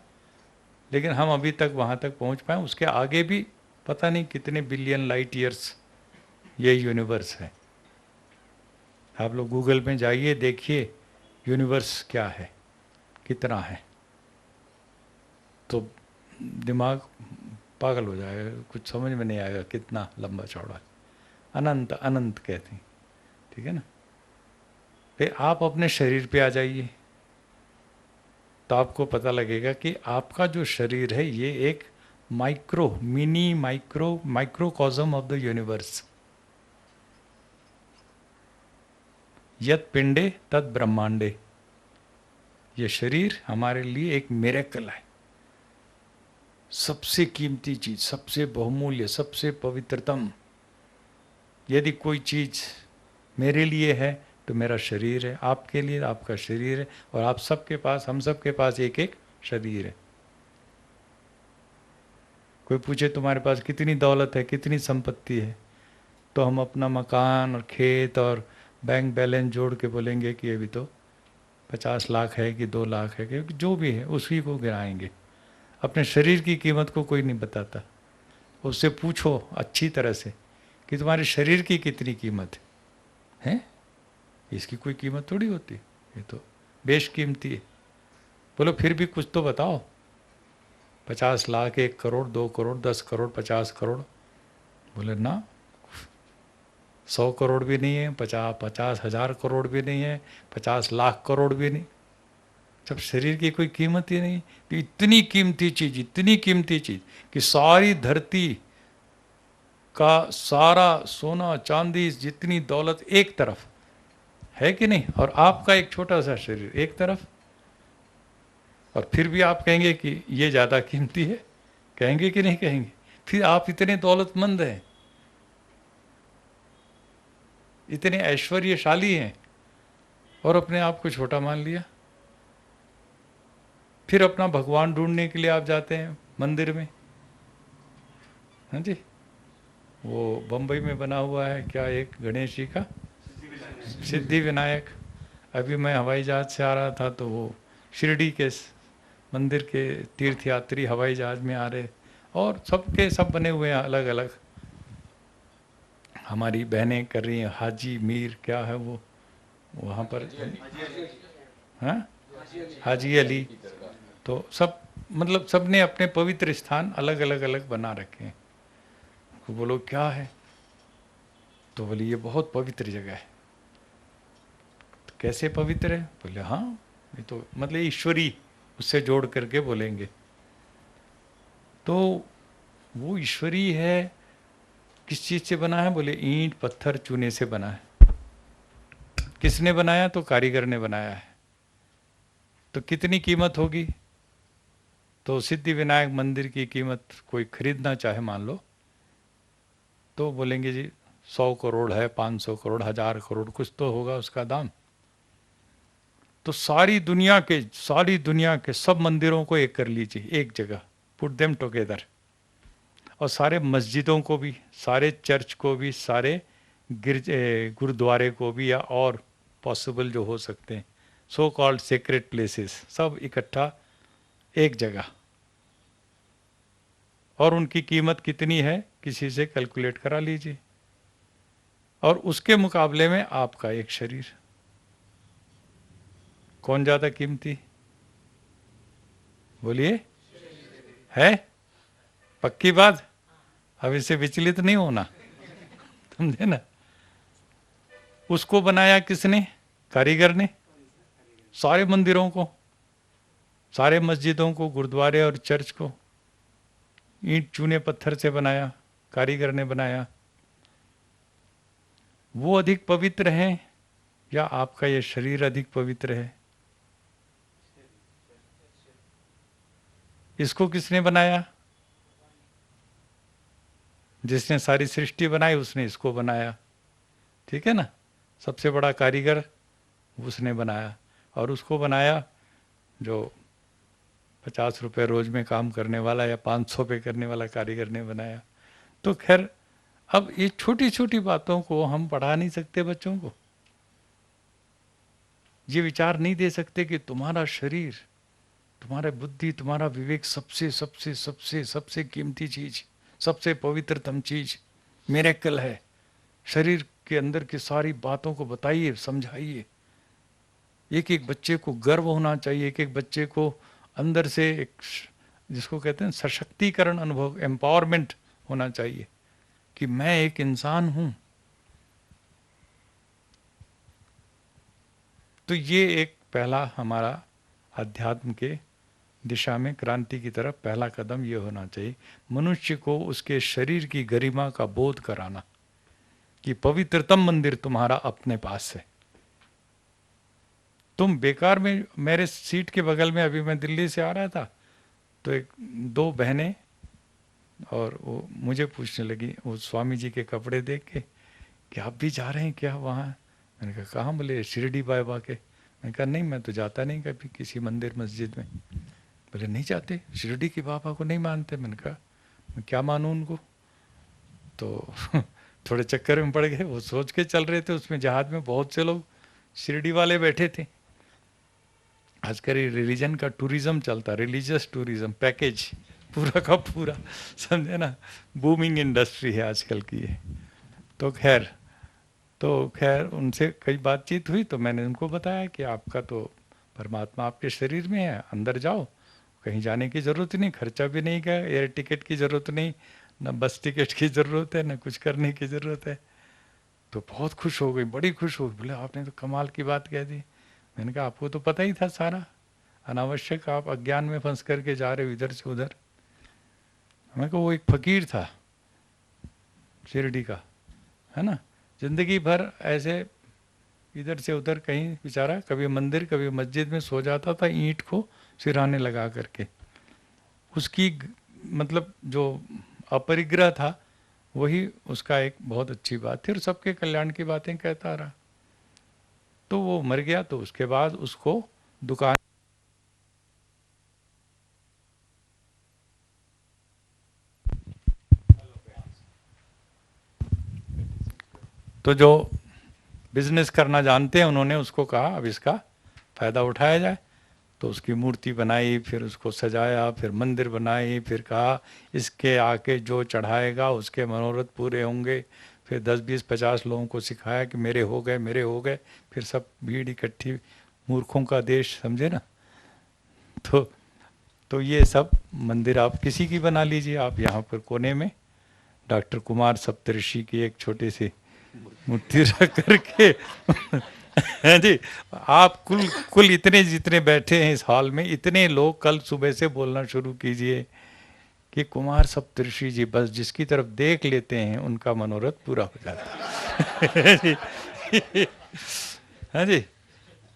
लेकिन हम अभी तक वहाँ तक पहुँच पाए, उसके आगे भी पता नहीं कितने बिलियन लाइट ईयर्स ये यूनिवर्स है। आप लोग गूगल में जाइए, देखिए यूनिवर्स क्या है, कितना है, तो दिमाग पागल हो जाएगा, कुछ समझ में नहीं आएगा कितना लंबा चौड़ा है। अनंत अनंत कहते हैं, ठीक है ना। फिर आप अपने शरीर पे आ जाइए तो आपको पता लगेगा कि आपका जो शरीर है ये एक माइक्रोकॉज़म ऑफ द यूनिवर्स। यत् पिंडे तद ब्रह्मांडे। ये शरीर हमारे लिए एक मिरेकल है, सबसे कीमती चीज, सबसे बहुमूल्य, सबसे पवित्रतम। यदि कोई चीज मेरे लिए है तो मेरा शरीर है, आपके लिए आपका शरीर है, और आप सबके पास, हम सबके पास एक एक शरीर है। कोई पूछे तुम्हारे पास कितनी दौलत है, कितनी संपत्ति है, तो हम अपना मकान और खेत और बैंक बैलेंस जोड़ के बोलेंगे कि अभी तो 50 लाख है कि 2 लाख है, क्योंकि जो भी है उसी को गिराएंगे। अपने शरीर की कीमत को कोई नहीं बताता। उससे पूछो अच्छी तरह से कि तुम्हारे शरीर की कितनी कीमत है? इसकी कोई कीमत थोड़ी होती, ये तो बेशकीमती है। बोलो फिर भी कुछ तो बताओ। 50 लाख, 1 करोड़, 2 करोड़, 10 करोड़, 50 करोड़। बोले ना, 100 करोड़ भी नहीं है, 50,000 करोड़ भी नहीं है, 50 लाख करोड़ भी नहीं। जब शरीर की कोई कीमत ही नहीं, तो इतनी कीमती चीज, इतनी कीमती चीज कि सारी धरती का सारा सोना चांदी जितनी दौलत एक तरफ है कि नहीं, और आपका एक छोटा सा शरीर एक तरफ, और फिर भी आप कहेंगे कि ये ज़्यादा कीमती है। कहेंगे कि नहीं कहेंगे? फिर आप इतने दौलतमंद हैं, इतने ऐश्वर्यशाली हैं, और अपने आप को छोटा मान लिया। फिर अपना भगवान ढूंढने के लिए आप जाते हैं मंदिर में। हाँ जी, वो बम्बई में बना हुआ है क्या, एक गणेश जी का, सिद्धि विनायक। अभी मैं हवाई जहाज से आ रहा था तो वो शिरडी के मंदिर के तीर्थयात्री हवाई जहाज में आ रहे, और सबके सब बने हुए हैं अलग अलग। हमारी बहनें कर रही हैं हाजी मीर, क्या है वो वहाँ पर, हाँ हाजी अली। तो सब मतलब सब ने अपने पवित्र स्थान अलग अलग अलग बना रखे हैं। तो बोलो क्या है, तो बोले ये बहुत पवित्र जगह है। तो कैसे पवित्र है? बोले हाँ ये तो मतलब ईश्वरी, उससे जोड़ करके बोलेंगे। तो वो ईश्वरी है, किस चीज से बना है? बोले ईंट पत्थर चूने से बना है। किसने बनाया? तो कारीगर ने बनाया है। तो कितनी कीमत होगी? तो सिद्धि विनायक मंदिर की कीमत कोई खरीदना चाहे मान लो, तो बोलेंगे जी 100 करोड़ है, 500 करोड़, 1000 करोड़, कुछ तो होगा उसका दाम। तो सारी दुनिया के सब मंदिरों को एक कर लीजिए एक जगह, पुट देम टुगेदर, और सारे मस्जिदों को भी, सारे चर्च को भी, सारे गुरुद्वारे को भी, या और पॉसिबल जो हो सकते हैं सो कॉल्ड सेक्रेट प्लेसेस, सब इकट्ठा एक जगह, और उनकी कीमत कितनी है किसी से कैलकुलेट करा लीजिए। और उसके मुकाबले में आपका एक शरीर, कौन ज्यादा कीमती? बोलिए, है? पक्की बात, अब इससे विचलित नहीं होना, समझे ना। उसको बनाया किसने? कारीगर ने। सारे मंदिरों को, सारे मस्जिदों को, गुरुद्वारे और चर्च को, ईंट चूने पत्थर से बनाया, कारीगर ने बनाया, वो अधिक पवित्र है या आपका ये शरीर अधिक पवित्र है? इसको किसने बनाया? जिसने सारी सृष्टि बनाई उसने इसको बनाया, ठीक है ना। सबसे बड़ा कारीगर उसने बनाया, और उसको बनाया जो 50 रुपये रोज में काम करने वाला या 500 पे करने वाला कारीगर ने बनाया। तो खैर, अब ये छोटी छोटी बातों को हम पढ़ा नहीं सकते बच्चों को, ये विचार नहीं दे सकते कि तुम्हारा शरीर, तुम्हारा बुद्धि, तुम्हारा विवेक सबसे सबसे सबसे सबसे कीमती चीज, सबसे पवित्रतम चीज मिरेकल है। शरीर के अंदर की सारी बातों को बताइए, समझाइए। एक एक बच्चे को गर्व होना चाहिए, एक एक बच्चे को अंदर से एक, जिसको कहते हैं सशक्तिकरण अनुभव, एम्पावरमेंट होना चाहिए कि मैं एक इंसान हूं। तो ये एक पहला हमारा अध्यात्म के दिशा में क्रांति की तरफ पहला कदम ये होना चाहिए, मनुष्य को उसके शरीर की गरिमा का बोध कराना कि पवित्रतम मंदिर तुम्हारा अपने पास है। तुम बेकार में, मेरे सीट के बगल में अभी मैं दिल्ली से आ रहा था तो एक दो बहनें और वो मुझे पूछने लगी, वो स्वामी जी के कपड़े देख के, कि आप भी जा रहे हैं क्या वहाँ? मैंने कहा कहाँ? बोले शिरडी बाबा के। मैंने कहा नहीं, मैं तो जाता नहीं कभी किसी मंदिर मस्जिद में। बोले नहीं जाते, शिरडी के बाबा को नहीं मानते। मैंने कहा मैं क्या मानूं उनको? तो थोड़े चक्कर में पड़ गए। वो सोच के चल रहे थे, उसमें जहाज में बहुत से लोग शिरडी वाले बैठे थे। आजकल रिलीजन का टूरिज्म चलता, रिलीजियस टूरिज्म पैकेज पूरा का पूरा, समझे ना, बूमिंग इंडस्ट्री है आजकल की ये। तो खैर उनसे कई बातचीत हुई तो मैंने उनको बताया कि आपका तो परमात्मा आपके शरीर में है, अंदर जाओ, कहीं जाने की ज़रूरत नहीं, खर्चा भी नहीं का, एयर टिकट की ज़रूरत नहीं, न बस टिकट की ज़रूरत है, न कुछ करने की ज़रूरत है। तो बहुत खुश हो गई, बड़ी खुश हो गई। बोले आपने तो कमाल की बात कह दी। मैंने कहा आपको तो पता ही था सारा, अनावश्यक आप अज्ञान में फंस करके जा रहे हो इधर से उधर। मैं कहा वो एक फकीर था शिरडी का, है ना, जिंदगी भर ऐसे इधर से उधर कहीं बेचारा, कभी मंदिर कभी मस्जिद में सो जाता था ईंट को सिरहाने लगा करके। उसकी मतलब जो अपरिग्रह था वही उसका एक बहुत अच्छी बात थी, और सबके कल्याण की बातें कहता रहा। तो वो मर गया, तो उसके बाद उसको दुकान, तो जो बिजनेस करना जानते हैं उन्होंने उसको कहा अब इसका फायदा उठाया जाए। तो उसकी मूर्ति बनाई, फिर उसको सजाया, फिर मंदिर बनाई, फिर कहा इसके आके जो चढ़ाएगा उसके मनोरथ पूरे होंगे। फिर 10-20-50 लोगों को सिखाया कि मेरे हो गए, मेरे हो गए। फिर सब भीड़ इकट्ठी, मूर्खों का देश, समझे ना। तो ये सब मंदिर आप किसी की बना लीजिए। आप यहाँ पर कोने में डॉक्टर कुमार सप्तऋषि की एक छोटी सी मूर्ति रख करके हैं जी, आप कुल इतने जितने बैठे हैं इस हॉल में, इतने लोग कल सुबह से बोलना शुरू कीजिए कि कुमार सप्तऋषि जी बस जिसकी तरफ देख लेते हैं उनका मनोरथ पूरा हो जाता है। हाँ जी,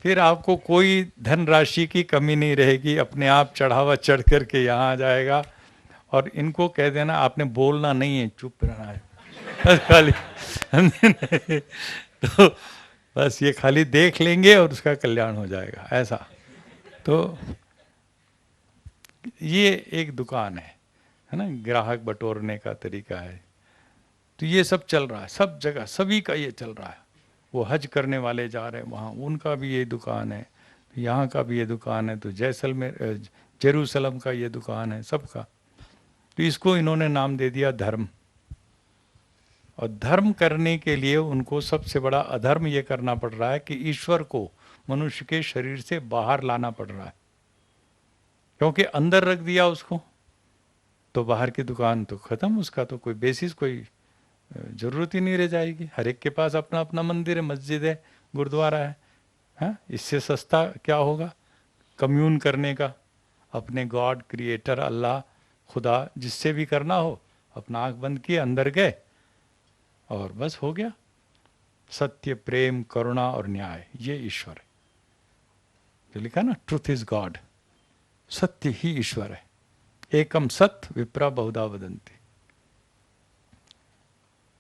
फिर आपको कोई धनराशि की कमी नहीं रहेगी, अपने आप चढ़ावा चढ़ करके यहाँ आ जाएगा। और इनको कह देना आपने बोलना नहीं है, चुप रहना है खाली। तो बस ये खाली देख लेंगे और उसका कल्याण हो जाएगा, ऐसा। तो ये एक दुकान है ना, ग्राहक बटोरने का तरीका है। तो ये सब चल रहा है, सब जगह सभी का ये चल रहा है। वो हज करने वाले जा रहे हैं वहाँ, उनका भी ये दुकान है, यहाँ का भी ये दुकान है, तो जैसलमेर जेरूसलम का ये दुकान है, सबका। तो इसको इन्होंने नाम दे दिया धर्म। और धर्म करने के लिए उनको सबसे बड़ा अधर्म ये करना पड़ रहा है कि ईश्वर को मनुष्य के शरीर से बाहर लाना पड़ रहा है, क्योंकि अंदर रख दिया उसको तो बाहर की दुकान तो खत्म, उसका तो कोई बेसिस, कोई जरूरत ही नहीं रह जाएगी। हर एक के पास अपना अपना मंदिर है, मस्जिद है, गुरुद्वारा है। हाँ, इससे सस्ता क्या होगा कम्यून करने का अपने गॉड क्रिएटर अल्लाह खुदा जिससे भी करना हो, अपना आंख बंद किए, अंदर गए और बस हो गया। सत्य, प्रेम, करुणा और न्याय, ये ईश्वर है। जो लिखा ना, ट्रूथ इज गॉड, सत्य ही ईश्वर है। एकम सत्य विप्रा बहुधा वदंती।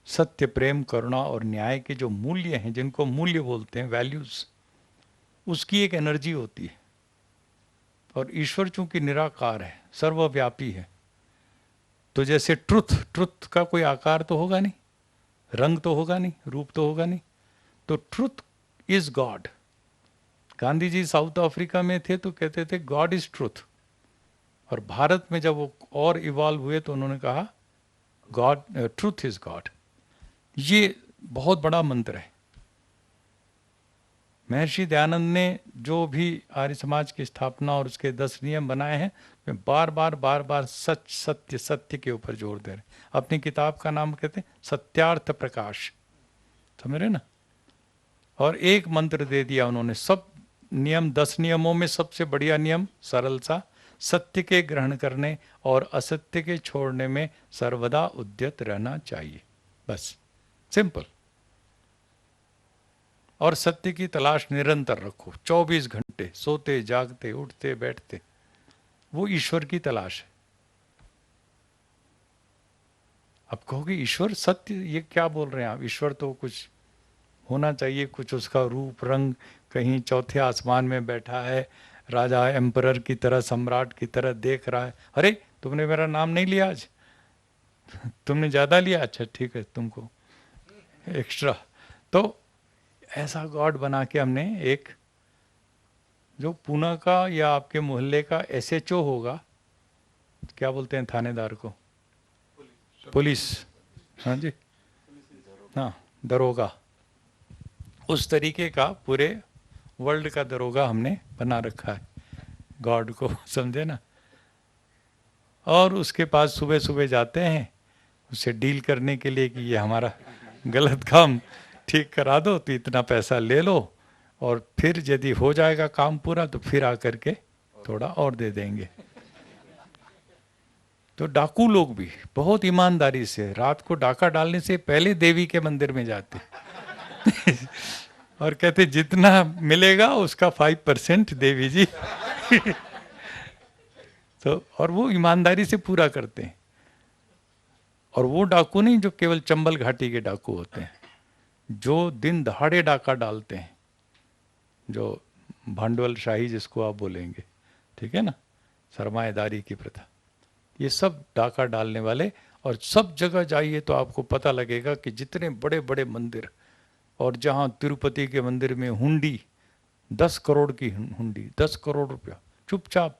सत्य, प्रेम, करुणा और न्याय के जो मूल्य हैं, जिनको मूल्य बोलते हैं, वैल्यूज, उसकी एक एनर्जी होती है। और ईश्वर चूंकि निराकार है, सर्वव्यापी है, तो जैसे ट्रुथ का कोई आकार तो होगा नहीं, रंग तो होगा नहीं, रूप तो होगा नहीं, तो truth is God. Gandhi ji South Africa में थे तो कहते थे गॉड इज ट्रुथ, और भारत में जब वो और इवॉल्व हुए तो उन्होंने कहा गॉड, ट्रुथ इज गॉड। ये बहुत बड़ा मंत्र है। महर्षि दयानंद ने जो भी आर्य समाज की स्थापना और उसके 10 नियम बनाए हैं, वे बार बार सच, सत्य, सत्य के ऊपर जोर दे रहे हैं। अपनी किताब का नाम कहते हैं सत्यार्थ प्रकाश, समझ रहे ना। और एक मंत्र दे दिया उन्होंने, सब नियम, 10 नियमों में सबसे बढ़िया नियम सरल सा, सत्य के ग्रहण करने और असत्य के छोड़ने में सर्वदा उद्यत रहना चाहिए, बस, सिंपल। और सत्य की तलाश निरंतर रखो, 24 घंटे, सोते जागते, उठते बैठते, वो ईश्वर की तलाश है। अब कहोगे ईश्वर सत्य, ये क्या बोल रहे हैं आप? ईश्वर तो कुछ होना चाहिए, कुछ उसका रूप रंग, कहीं चौथे आसमान में बैठा है, राजा एम्परर की तरह, सम्राट की तरह देख रहा है। अरे तुमने मेरा नाम नहीं लिया आज, तुमने ज्यादा लिया, अच्छा ठीक है, तुमको एक्स्ट्रा। तो ऐसा गॉड बना के हमने एक, जो पूना का या आपके मोहल्ले का एसएचओ होगा, क्या बोलते हैं थानेदार को, पुलिस, हाँ जी, हाँ, दरोगा, उस तरीके का पूरे वर्ल्ड का दरोगा हमने बना रखा है गॉड को, समझे ना। और उसके पास सुबह सुबह जाते हैं उससे डील करने के लिए कि ये हमारा गलत काम ठीक करा दो, तो इतना पैसा ले लो, और फिर यदि हो जाएगा काम पूरा तो फिर आकर के थोड़ा और दे देंगे। तो डाकू लोग भी बहुत ईमानदारी से रात को डाका डालने से पहले देवी के मंदिर में जाते और कहते जितना मिलेगा उसका 5% देवी जी तो और वो ईमानदारी से पूरा करते हैं। और वो डाकू नहीं जो केवल चंबल घाटी के डाकू होते हैं, जो दिन दहाड़े डाका डालते हैं, जो भांडवल शाही जिसको आप बोलेंगे, ठीक है ना, सरमाएदारी की प्रथा, ये सब डाका डालने वाले। और सब जगह जाइए तो आपको पता लगेगा कि जितने बड़े बड़े मंदिर, और जहाँ तिरुपति के मंदिर में हुंडी 10 करोड़ की हुंडी, 10 करोड़ रुपया चुपचाप,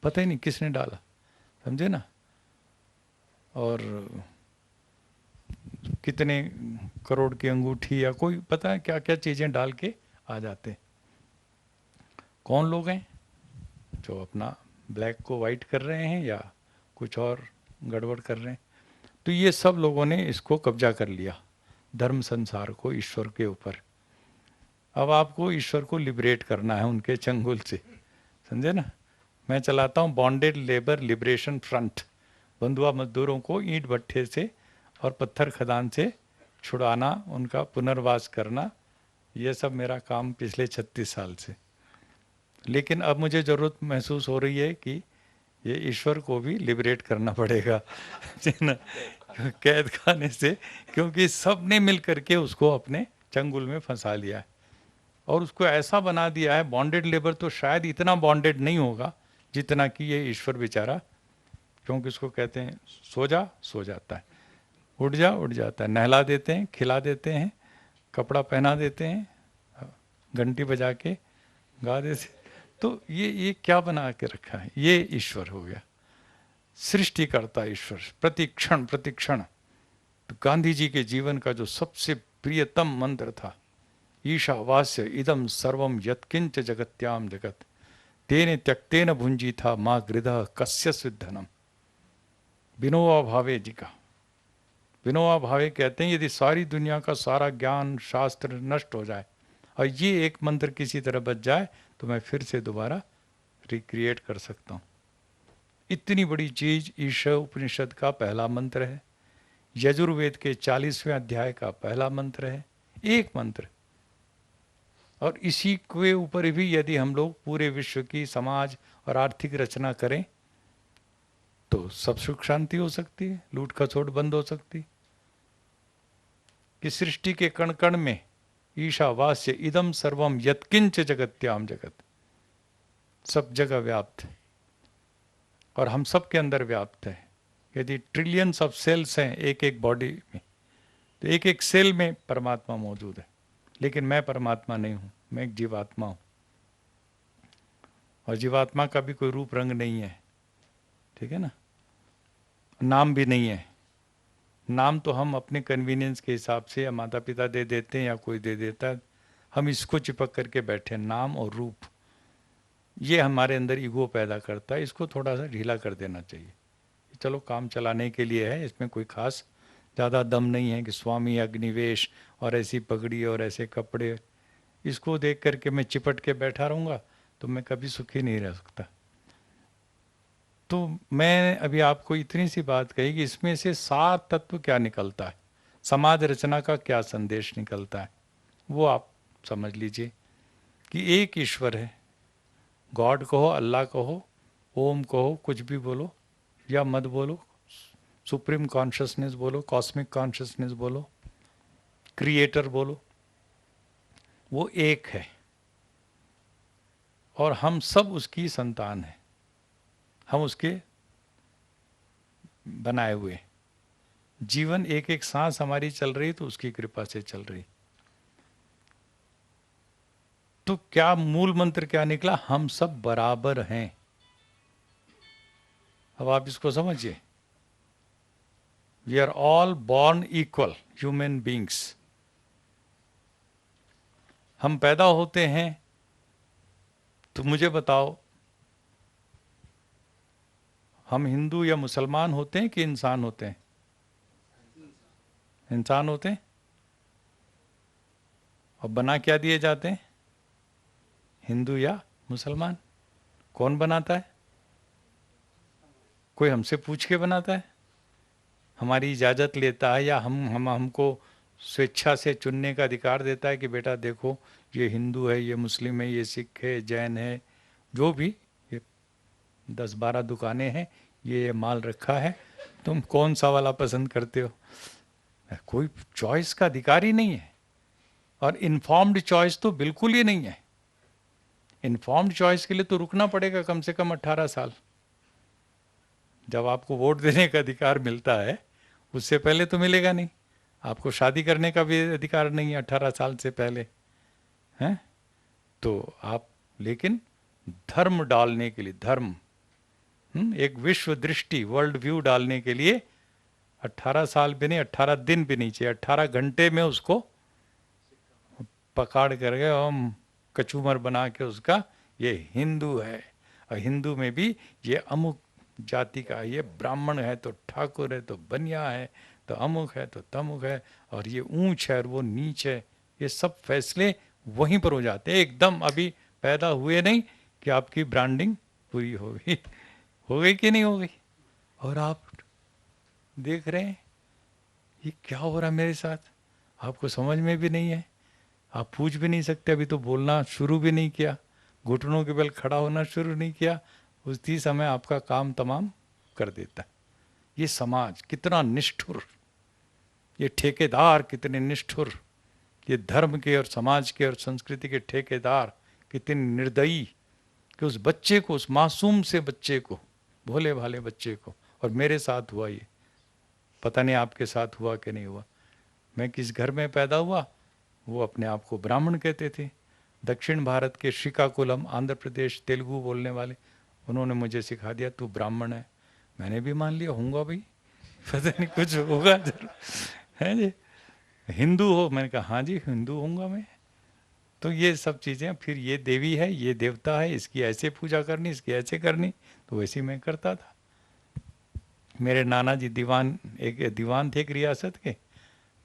पता ही नहीं किसने डाला, समझे ना। और कितने करोड़ की अंगूठी या कोई पता है क्या क्या चीजें डाल के आ जाते। कौन लोग हैं जो अपना ब्लैक को वाइट कर रहे हैं या कुछ और गड़बड़ कर रहे हैं? तो ये सब लोगों ने इसको कब्जा कर लिया, धर्म संसार को, ईश्वर के ऊपर। अब आपको ईश्वर को लिबरेट करना है उनके चंगुल से, समझे ना। मैं चलाता हूँ बॉन्डेड लेबर लिबरेशन फ्रंट, बंधुआ मजदूरों को ईंट भट्ठे से और पत्थर खदान से छुड़ाना, उनका पुनर्वास करना, ये सब मेरा काम पिछले 36 साल से। लेकिन अब मुझे ज़रूरत महसूस हो रही है कि ये ईश्वर को भी लिबरेट करना पड़ेगा कैद खाने से, क्योंकि सब ने मिल करके उसको अपने चंगुल में फंसा लिया है और उसको ऐसा बना दिया है। बॉन्डेड लेबर तो शायद इतना बॉन्डेड नहीं होगा जितना कि ये ईश्वर बेचारा, क्योंकि उसको कहते हैं सो जा, सो जाता है, उठ जा, उठ जाता है, नहला देते हैं, खिला देते हैं, कपड़ा पहना देते हैं, घंटी बजा के गा देते। तो ये क्या बना के रखा है? ये ईश्वर हो गया, सृष्टि करता ईश्वर, प्रतिक्षण प्रतिक्षण। तो गांधी जी के जीवन का जो सबसे प्रियतम मंत्र था, ईशावास्य इदम सर्वम यत्किंच जगत्याम जगत तेने त्यक्तेन भुंजी था माँ गृध कस्य सिद्धनम। विनोबा भावे जी का, विनोबा भावे कहते हैं यदि सारी दुनिया का सारा ज्ञान शास्त्र नष्ट हो जाए और ये एक मंत्र किसी तरह बच जाए तो मैं फिर से दोबारा रिक्रिएट कर सकता हूँ। इतनी बड़ी चीज ईशा उपनिषद का पहला मंत्र है, यजुर्वेद के 40वें अध्याय का पहला मंत्र है, एक मंत्र। और इसी के ऊपर भी यदि हम लोग पूरे विश्व की समाज और आर्थिक रचना करें तो सब सुख शांति हो सकती है, लूट खसोट बंद हो सकती है। कि सृष्टि के कण कण में ईशावास्य इदम सर्वम यत्किंच जगत्याम जगत, सब जगह व्याप्त है और हम सब के अंदर व्याप्त है। यदि ट्रिलियंस ऑफ सेल्स हैं एक एक बॉडी में, तो एक एक सेल में परमात्मा मौजूद है। लेकिन मैं परमात्मा नहीं हूं, मैं एक जीवात्मा हूं, और जीवात्मा का भी कोई रूप रंग नहीं है, ठीक है ना। नाम भी नहीं है। नाम तो हम अपने कन्वीनियंस के हिसाब से या माता पिता दे देते हैं या कोई दे देता है, हम इसको चिपक करके बैठे। नाम और रूप ये हमारे अंदर ईगो पैदा करता है, इसको थोड़ा सा ढीला कर देना चाहिए। चलो काम चलाने के लिए है, इसमें कोई खास ज़्यादा दम नहीं है कि स्वामी अग्निवेश और ऐसी पगड़ी और ऐसे कपड़े, इसको देख करके मैं चिपट के बैठा रहूँगा तो मैं कभी सुखी नहीं रह सकता। तो मैं अभी आपको इतनी सी बात कही कि इसमें से 7 तत्व क्या निकलता है, समाज रचना का क्या संदेश निकलता है, वो आप समझ लीजिए। कि एक ईश्वर है, गॉड कहो, अल्लाह कहो, ओम कहो, कुछ भी बोलो या मत बोलो, सुप्रीम कॉन्शियसनेस बोलो, कॉस्मिक कॉन्शियसनेस बोलो, क्रिएटर बोलो, वो एक है और हम सब उसकी संतान हैं, हम उसके बनाए हुए। जीवन एक एक सांस हमारी चल रही तो उसकी कृपा से चल रही। तो क्या मूल मंत्र क्या निकला, हम सब बराबर हैं। अब आप इसको समझिए, we are all born equal human beings. हम पैदा होते हैं तो मुझे बताओ, हम हिंदू या मुसलमान होते हैं कि इंसान होते हैं? इंसान होते हैं। और बना क्या दिए जाते हैं, हिंदू या मुसलमान? कौन बनाता है? कोई हमसे पूछ के बनाता है, हमारी इजाज़त लेता है, या हमको स्वेच्छा से चुनने का अधिकार देता है कि बेटा देखो ये हिंदू है, ये मुस्लिम है, ये सिख है, जैन है, जो भी ये 10-12 दुकानें हैं, ये माल रखा है, तुम कौन सा वाला पसंद करते हो? कोई चॉइस का अधिकार ही नहीं है। और इन्फॉर्म्ड चॉइस तो बिल्कुल ही नहीं है। इन्फॉर्म्ड चॉइस के लिए तो रुकना पड़ेगा कम से कम 18 साल। जब आपको वोट देने का अधिकार मिलता है उससे पहले तो मिलेगा नहीं। आपको शादी करने का भी अधिकार नहीं है 18 साल से पहले, हैं? तो आप, लेकिन धर्म डालने के लिए, धर्म एक विश्व दृष्टि, वर्ल्ड व्यू डालने के लिए 18 साल भी नहीं, 18 दिन भी नहीं चाहिए, 18 घंटे में उसको पकड़ करके हम कचूमर बना के उसका, ये हिंदू है, और हिंदू में भी ये अमुक जाति का, ये ब्राह्मण है तो ठाकुर है तो बनिया है तो अमुक है तो तमुक है, और ये ऊंच है और वो नीच है। ये सब फैसले वहीं पर हो जाते हैं एकदम, अभी पैदा हुए नहीं कि आपकी ब्रांडिंग पूरी हो गई कि नहीं हो गई। और आप देख रहे हैं ये क्या हो रहा है मेरे साथ, आपको समझ में भी नहीं है, आप पूछ भी नहीं सकते, अभी तो बोलना शुरू भी नहीं किया, घुटनों के बल खड़ा होना शुरू नहीं किया, उसी समय आपका काम तमाम कर देता है। ये समाज कितना निष्ठुर, ये ठेकेदार कितने निष्ठुर, ये धर्म के और समाज के और संस्कृति के ठेकेदार कितने निर्दयी कि उस बच्चे को, उस मासूम से बच्चे को, भोले भाले बच्चे को, और मेरे साथ हुआ ये, पता नहीं आपके साथ हुआ कि नहीं हुआ। मैं किस घर में पैदा हुआ, वो अपने आप को ब्राह्मण कहते थे। दक्षिण भारत के श्रीकाकुलम, आंध्र प्रदेश, तेलुगु बोलने वाले, उन्होंने मुझे सिखा दिया तू ब्राह्मण है। मैंने भी मान लिया, होऊंगा भाई, पता नहीं कुछ होगा जरूर, है जी। हिंदू हो, मैंने कहा हाँ जी हिंदू होऊंगा मैं। तो ये सब चीज़ें, फिर ये देवी है, ये देवता है, इसकी ऐसे पूजा करनी, इसकी ऐसे करनी, तो वैसे ही मैं करता था। मेरे नाना जी एक दीवान थे एक रियासत के,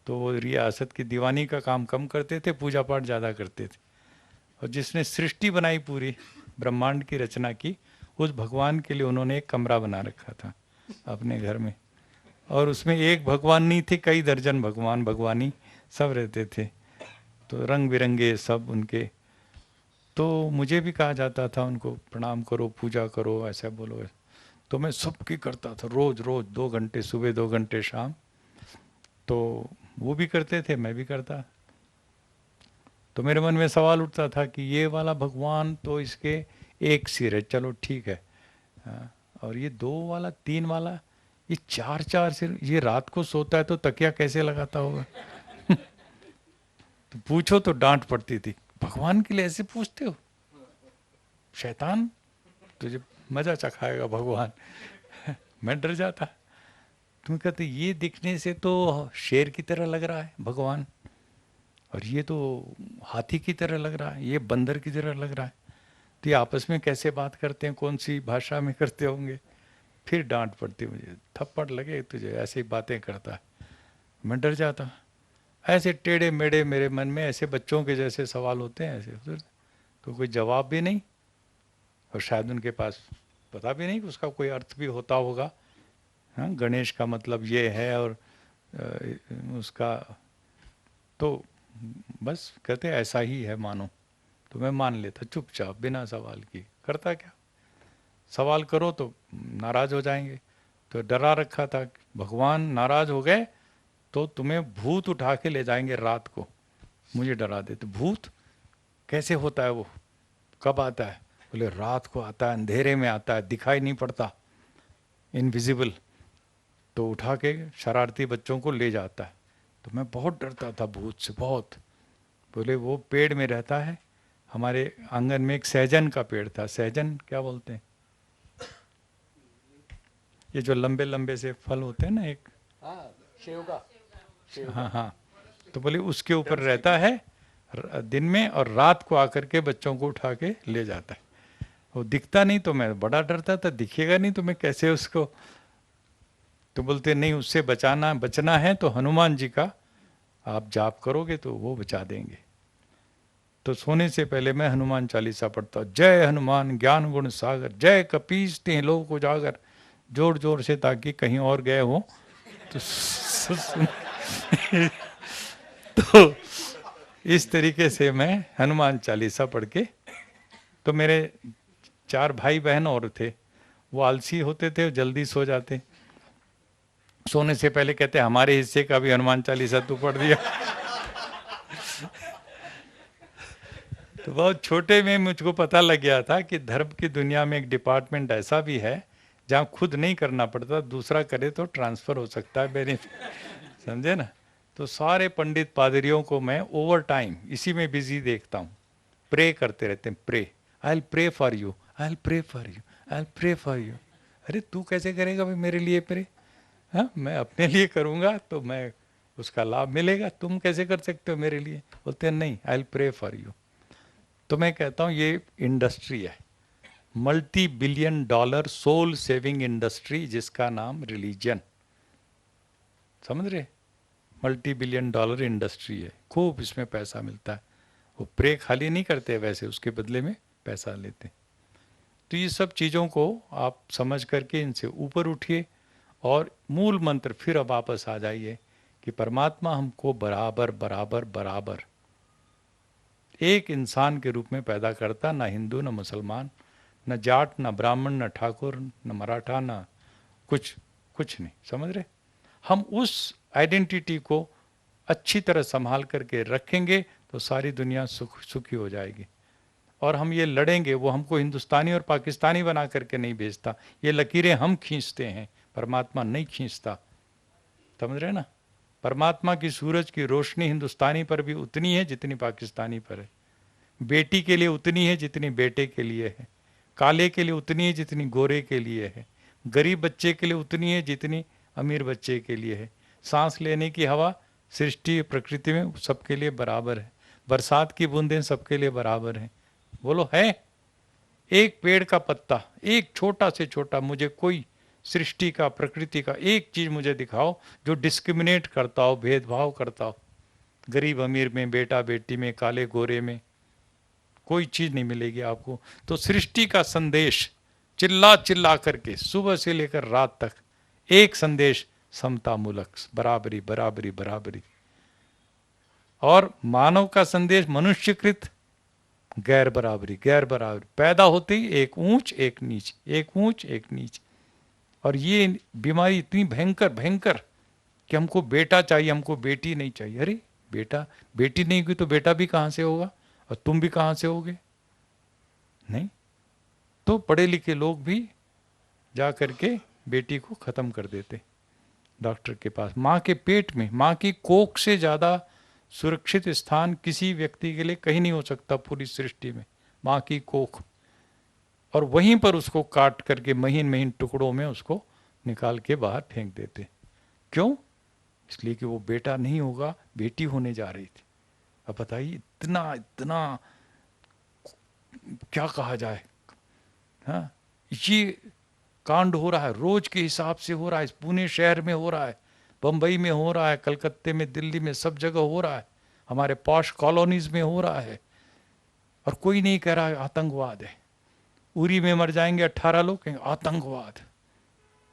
तो वो रियासत की दीवानी का काम कम करते थे, पूजा पाठ ज़्यादा करते थे। और जिसने सृष्टि बनाई, पूरी ब्रह्मांड की रचना की, उस भगवान के लिए उन्होंने एक कमरा बना रखा था अपने घर में, और उसमें एक भगवान नहीं थे, कई दर्जन भगवान भगवानी सब रहते थे, तो रंग बिरंगे सब उनके। तो मुझे भी कहा जाता था उनको प्रणाम करो, पूजा करो, ऐसा बोलो, तो मैं सबकी करता था, रोज रोज 2 घंटे सुबह 2 घंटे शाम। तो वो भी करते थे, मैं भी करता। तो मेरे मन में सवाल उठता था कि ये वाला भगवान तो इसके एक सिर है, चलो ठीक है, हाँ, और ये 2 वाला 3 वाला, ये 4 सिर, ये रात को सोता है तो तकिया कैसे लगाता होगा? तो पूछो तो डांट पड़ती थी, भगवान के लिए ऐसे पूछते हो, शैतान तुझे मजा चखाएगा भगवान। मैं डर जाता। तुम कहते ये दिखने से तो शेर की तरह लग रहा है भगवान, और ये तो हाथी की तरह लग रहा है, ये बंदर की तरह लग रहा है, तो ये आपस में कैसे बात करते हैं, कौन सी भाषा में करते होंगे? फिर डांट पड़ती मुझे, थप्पड़ लगे तुझे ऐसी बातें करता है। मैं डर जाता। ऐसे टेढ़े मेढ़े मेरे मन में ऐसे बच्चों के जैसे सवाल होते हैं ऐसे उधर, तो कोई जवाब भी नहीं, और शायद उनके पास पता भी नहीं कि उसका कोई अर्थ भी होता होगा। हाँ, गणेश का मतलब ये है, और उसका तो बस कहते ऐसा ही है मानो, तो मैं मान लेता चुपचाप बिना सवाल की। करता क्या, सवाल करो तो नाराज हो जाएंगे, तो डरा रखा था भगवान नाराज हो गए तो तुम्हें भूत उठा के ले जाएंगे रात को, मुझे डरा देते। भूत कैसे होता है, वो कब आता है? बोले रात को आता है, अंधेरे में आता है, दिखाई नहीं पड़ता, इनविजिबल, तो उठा के शरारती बच्चों को ले जाता है। तो मैं बहुत डरता था भूत से, बहुत। बोले वो पेड़ में रहता है, हमारे आंगन में एक सहजन का पेड़ था, सहजन क्या बोलते हैं, ये जो लंबे लंबे से फल होते हैं ना, एक हाँ हाँ, तो बोले उसके ऊपर रहता है दिन में, और रात को आकर के बच्चों को उठा के ले जाता है। वो दिखता नहीं तो मैं बड़ा डरता था, दिखेगा नहीं तो मैं कैसे उसको। तो बोलते नहीं, उससे बचना है तो हनुमान जी का आप जाप करोगे तो वो बचा देंगे। तो सोने से पहले मैं हनुमान चालीसा पढ़ता, जय हनुमान ज्ञान गुण सागर, जय कपीस तिन्ह लोक उजागर, जोर जोर से, ताकि कहीं और गए हो तो तो इस तरीके से मैं हनुमान चालीसा पढ़ के, तो मेरे 4 भाई बहन और थे, वो आलसी होते थे, जल्दी सो जाते, सोने से पहले कहते हमारे हिस्से का भी हनुमान चालीसा तू पढ़ दिया। तो बहुत छोटे में मुझको पता लग गया था कि धर्म की दुनिया में एक डिपार्टमेंट ऐसा भी है जहाँ खुद नहीं करना पड़ता, दूसरा करे तो ट्रांसफर हो सकता है बेनिफिट, समझे ना। तो सारे पंडित पादरियों को मैं ओवर टाइम इसी में बिजी देखता हूँ, प्रे करते रहते हैं, pray, I will pray for you, I will pray for you, I will pray for you. अरे तू कैसे करेगा भाई मेरे लिए प्रे? हाँ, मैं अपने लिए करूँगा तो मैं उसका लाभ मिलेगा, तुम कैसे कर सकते हो मेरे लिए? बोलते हैं नहीं, I will pray for you. तो मैं कहता हूँ ये इंडस्ट्री है, multi billion dollar soul saving industry, जिसका नाम रिलीजन, समझ रहे? मल्टी बिलियन डॉलर इंडस्ट्री है, खूब इसमें पैसा मिलता है। वो प्रे खाली नहीं करते वैसे, उसके बदले में पैसा लेते। तो ये सब चीज़ों को आप समझ करके इनसे ऊपर उठिए, और मूल मंत्र फिर अब वापस आ जाइए कि परमात्मा हमको बराबर बराबर बराबर एक इंसान के रूप में पैदा करता, ना हिंदू न मुसलमान, न जाट न ब्राह्मण न ठाकुर न मराठा न कुछ नहीं, समझ रहे? हम उस आइडेंटिटी को अच्छी तरह संभाल करके रखेंगे तो सारी दुनिया सुखी हो जाएगी। और हम ये लड़ेंगे, वो हमको हिंदुस्तानी और पाकिस्तानी बना करके नहीं भेजता, ये लकीरें हम खींचते हैं, परमात्मा नहीं खींचता, समझ रहे ना। परमात्मा की सूरज की रोशनी हिंदुस्तानी पर भी उतनी है जितनी पाकिस्तानी पर है, बेटी के लिए उतनी है जितनी बेटे के लिए है, काले के लिए उतनी है जितनी गोरे के लिए है, गरीब बच्चे के लिए उतनी है जितनी अमीर बच्चे के लिए है। सांस लेने की हवा सृष्टि प्रकृति में सबके लिए बराबर है, बरसात की बूंदें सबके लिए बराबर हैं। बोलो है? एक पेड़ का पत्ता, एक छोटा से छोटा, मुझे कोई सृष्टि का प्रकृति का एक चीज मुझे दिखाओ जो डिस्क्रिमिनेट करता हो, भेदभाव करता हो, गरीब अमीर में, बेटा बेटी में, काले गोरे में, कोई चीज नहीं मिलेगी आपको। तो सृष्टि का संदेश चिल्ला चिल्ला करके सुबह से लेकर रात तक एक संदेश, समता मूलक, बराबरी बराबरी बराबरी। और मानव का संदेश मनुष्यकृत, गैर बराबरी गैर बराबरी। पैदा होते ही एक ऊंच एक नीच, एक ऊंच एक नीच। और ये बीमारी इतनी भयंकर भयंकर कि हमको बेटा चाहिए, हमको बेटी नहीं चाहिए। अरे बेटा, बेटी नहीं हुई तो बेटा भी कहां से होगा, और तुम भी कहां से होगे? नहीं। तो पढ़े लिखे लोग भी जा करके बेटी को खत्म कर देते डॉक्टर के पास। माँ के पेट में, माँ की कोख से ज्यादा सुरक्षित स्थान किसी व्यक्ति के लिए कहीं नहीं हो सकता पूरी सृष्टि में, माँ की कोख। और वहीं पर उसको काट करके महीन महीन टुकड़ों में उसको निकाल के बाहर फेंक देते। क्यों? इसलिए कि वो बेटा नहीं होगा, बेटी होने जा रही थी। अब बताइए, इतना इतना क्या कहा जाए। हाँ, ये कांड हो रहा है, रोज के हिसाब से हो रहा है। पुणे शहर में हो रहा है, बंबई में हो रहा है, कलकत्ते में, दिल्ली में, सब जगह हो रहा है, हमारे पॉश कॉलोनीज में हो रहा है। और कोई नहीं कह रहा है आतंकवाद है। उरी में मर जाएंगे 18 लोग, कहेंगे आतंकवाद।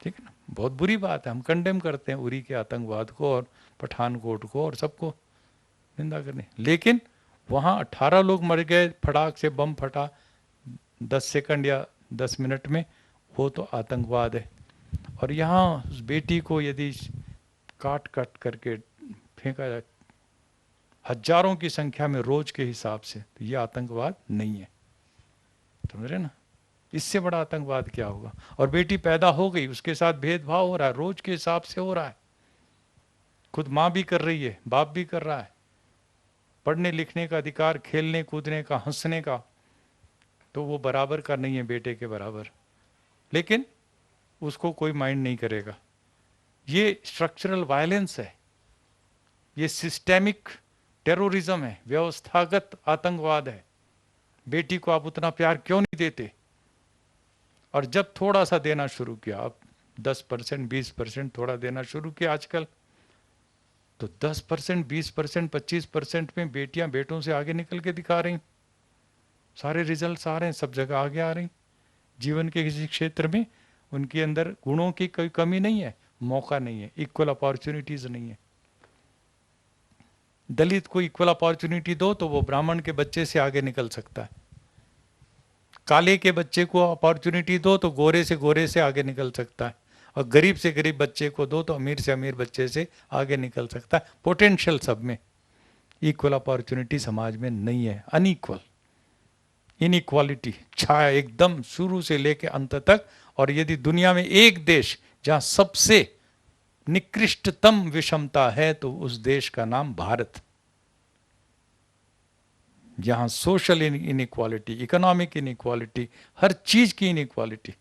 ठीक है ना, बहुत बुरी बात है। हम कंडेम करते हैं उरी के आतंकवाद को और पठानकोट को और सबको निंदा करने। लेकिन वहाँ 18 लोग मर गए, फटाक से बम फटा 10 सेकंड या 10 मिनट में, वो तो आतंकवाद है। और यहाँ उस बेटी को यदि काट काट करके फेंका जाए हजारों की संख्या में रोज के हिसाब से, तो ये आतंकवाद नहीं है। समझ रहे ना? इससे बड़ा आतंकवाद क्या होगा? और बेटी पैदा हो गई, उसके साथ भेदभाव हो रहा है, रोज के हिसाब से हो रहा है। खुद माँ भी कर रही है, बाप भी कर रहा है। पढ़ने लिखने का अधिकार, खेलने कूदने का, हंसने का, तो वो बराबर का नहीं है बेटे के बराबर। लेकिन उसको कोई माइंड नहीं करेगा। ये स्ट्रक्चरल वायलेंस है, ये सिस्टेमिक टेररिज्म है, व्यवस्थागत आतंकवाद है। बेटी को आप उतना प्यार क्यों नहीं देते? और जब थोड़ा सा देना शुरू किया, आप 10%, 20% थोड़ा देना शुरू किया आजकल, तो 10%, 20%, 25% में बेटियां बेटों से आगे निकल के दिखा रही। सारे रिजल्ट्स आ रहे हैं, सब जगह आगे आ रही। जीवन के किसी क्षेत्र में उनके अंदर गुणों की कोई कमी नहीं है, मौका नहीं है, इक्वल अपॉर्चुनिटीज नहीं है। दलित को इक्वल अपॉर्चुनिटी दो तो वो ब्राह्मण के बच्चे से आगे निकल सकता है। काले के बच्चे को अपॉर्चुनिटी दो तो गोरे से आगे निकल सकता है। और गरीब से गरीब बच्चे को दो तो अमीर से अमीर बच्चे से आगे निकल सकता है। पोटेंशियल सब में, इक्वल अपॉर्चुनिटी समाज में नहीं है, अनइक्वल, इनइक्वालिटी छाया एकदम शुरू से लेकर अंत तक। और यदि दुनिया में एक देश जहां सबसे निकृष्टतम विषमता है तो उस देश का नाम भारत। जहां सोशल इनइक्वालिटी, इकोनॉमिक इनइक्वालिटी, हर चीज की इनइक्वालिटी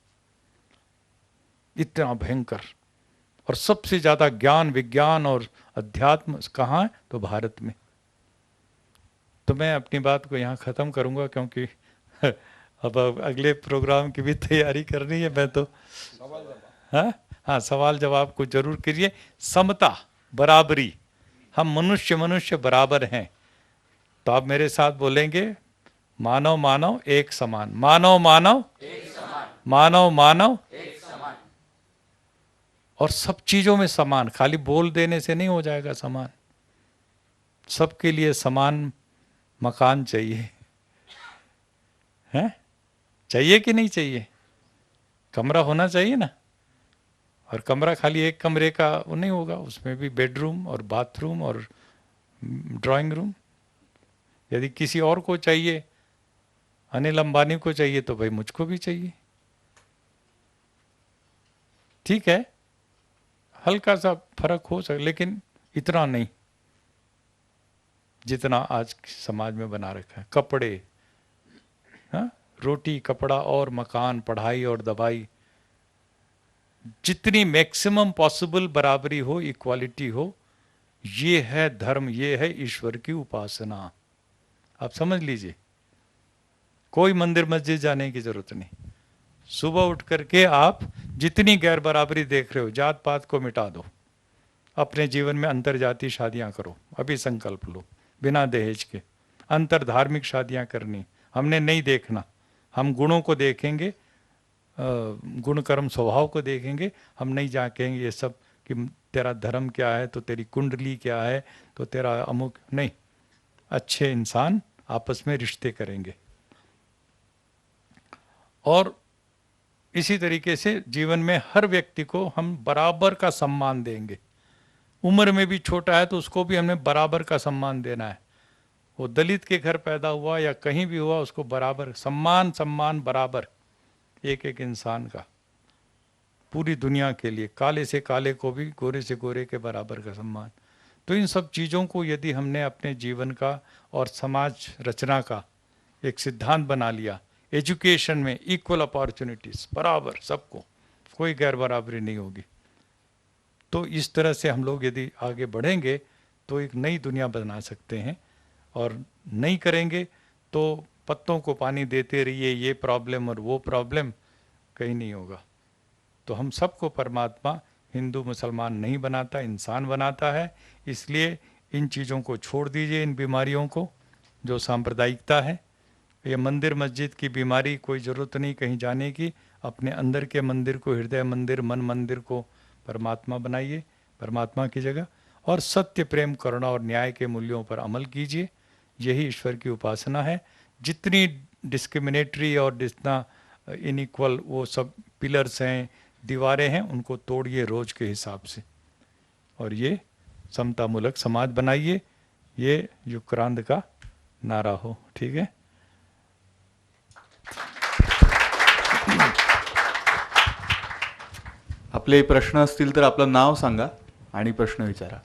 इतना भयंकर, और सबसे ज्यादा ज्ञान विज्ञान और अध्यात्म कहाँ है? तो भारत में। तो मैं अपनी बात को यहाँ खत्म करूंगा, क्योंकि अब अगले प्रोग्राम की भी तैयारी करनी है। मैं तो हाँ, सवाल जवाब को जरूर करिए। समता, बराबरी, हम मनुष्य मनुष्य बराबर हैं। तो आप मेरे साथ बोलेंगे, मानव मानव एक समान, मानव मानव एक समान, मानव मानव एक समान। और सब चीजों में समान, खाली बोल देने से नहीं हो जाएगा समान। सबके लिए समान मकान चाहिए, है? चाहिए कि नहीं चाहिए? कमरा होना चाहिए ना। और कमरा खाली एक कमरे का वो नहीं होगा, उसमें भी बेडरूम और बाथरूम और ड्राइंग रूम। यदि किसी और को चाहिए, अनिल अंबानी को चाहिए, तो भाई मुझको भी चाहिए। ठीक है, हल्का सा फर्क हो सकता, लेकिन इतना नहीं जितना आज समाज में बना रखा है। कपड़े, हाँ, रोटी कपड़ा और मकान, पढ़ाई और दवाई, जितनी मैक्सिमम पॉसिबल बराबरी हो, इक्वालिटी हो, ये है धर्म, ये है ईश्वर की उपासना। आप समझ लीजिए, कोई मंदिर मस्जिद जाने की जरूरत नहीं। सुबह उठ करके आप जितनी गैर बराबरी देख रहे हो, जात पात को मिटा दो, अपने जीवन में अंतर जातीय शादियां करो। अभी संकल्प लो, बिना दहेज के। अंतर धार्मिक शादियां करनी हमने नहीं देखना, हम गुणों को देखेंगे। गुण कर्म स्वभाव को देखेंगे, हम नहीं जा कहेंगे ये सब कि तेरा धर्म क्या है, तो तेरी कुंडली क्या है, तो तेरा अमुक नहीं। अच्छे इंसान आपस में रिश्ते करेंगे। और इसी तरीके से जीवन में हर व्यक्ति को हम बराबर का सम्मान देंगे। उम्र में भी छोटा है तो उसको भी हमें बराबर का सम्मान देना है। वो दलित के घर पैदा हुआ या कहीं भी हुआ, उसको बराबर सम्मान, सम्मान बराबर एक एक इंसान का, पूरी दुनिया के लिए, काले से काले को भी, गोरे से गोरे के बराबर का सम्मान। तो इन सब चीज़ों को यदि हमने अपने जीवन का और समाज रचना का एक सिद्धांत बना लिया, एजुकेशन में इक्वल अपॉर्चुनिटीज, बराबर सबको, कोई गैर बराबरी नहीं होगी, तो इस तरह से हम लोग यदि आगे बढ़ेंगे तो एक नई दुनिया बना सकते हैं। और नहीं करेंगे तो पत्तों को पानी देते रहिए, ये प्रॉब्लम और वो प्रॉब्लम, कहीं नहीं होगा। तो हम सबको परमात्मा हिंदू मुसलमान नहीं बनाता, इंसान बनाता है। इसलिए इन चीज़ों को छोड़ दीजिए, इन बीमारियों को, जो सांप्रदायिकता है। ये मंदिर मस्जिद की बीमारी, कोई ज़रूरत नहीं कहीं जाने की। अपने अंदर के मंदिर को, हृदय मंदिर, मन मंदिर को परमात्मा बनाइए, परमात्मा की जगह, और सत्य, प्रेम, करुणा और न्याय के मूल्यों पर अमल कीजिए। यही ईश्वर की उपासना है। जितनी डिस्क्रिमिनेटरी और जितना इनइक्वल वो सब पिलर्स हैं, दीवारें हैं, उनको तोड़िए रोज के हिसाब से, और ये समतामूलक समाज बनाइए। ये युक्रांत का नारा हो, ठीक है। आपले प्रश्न असतील तर आपलं नाव सांगा आणि प्रश्न विचारा.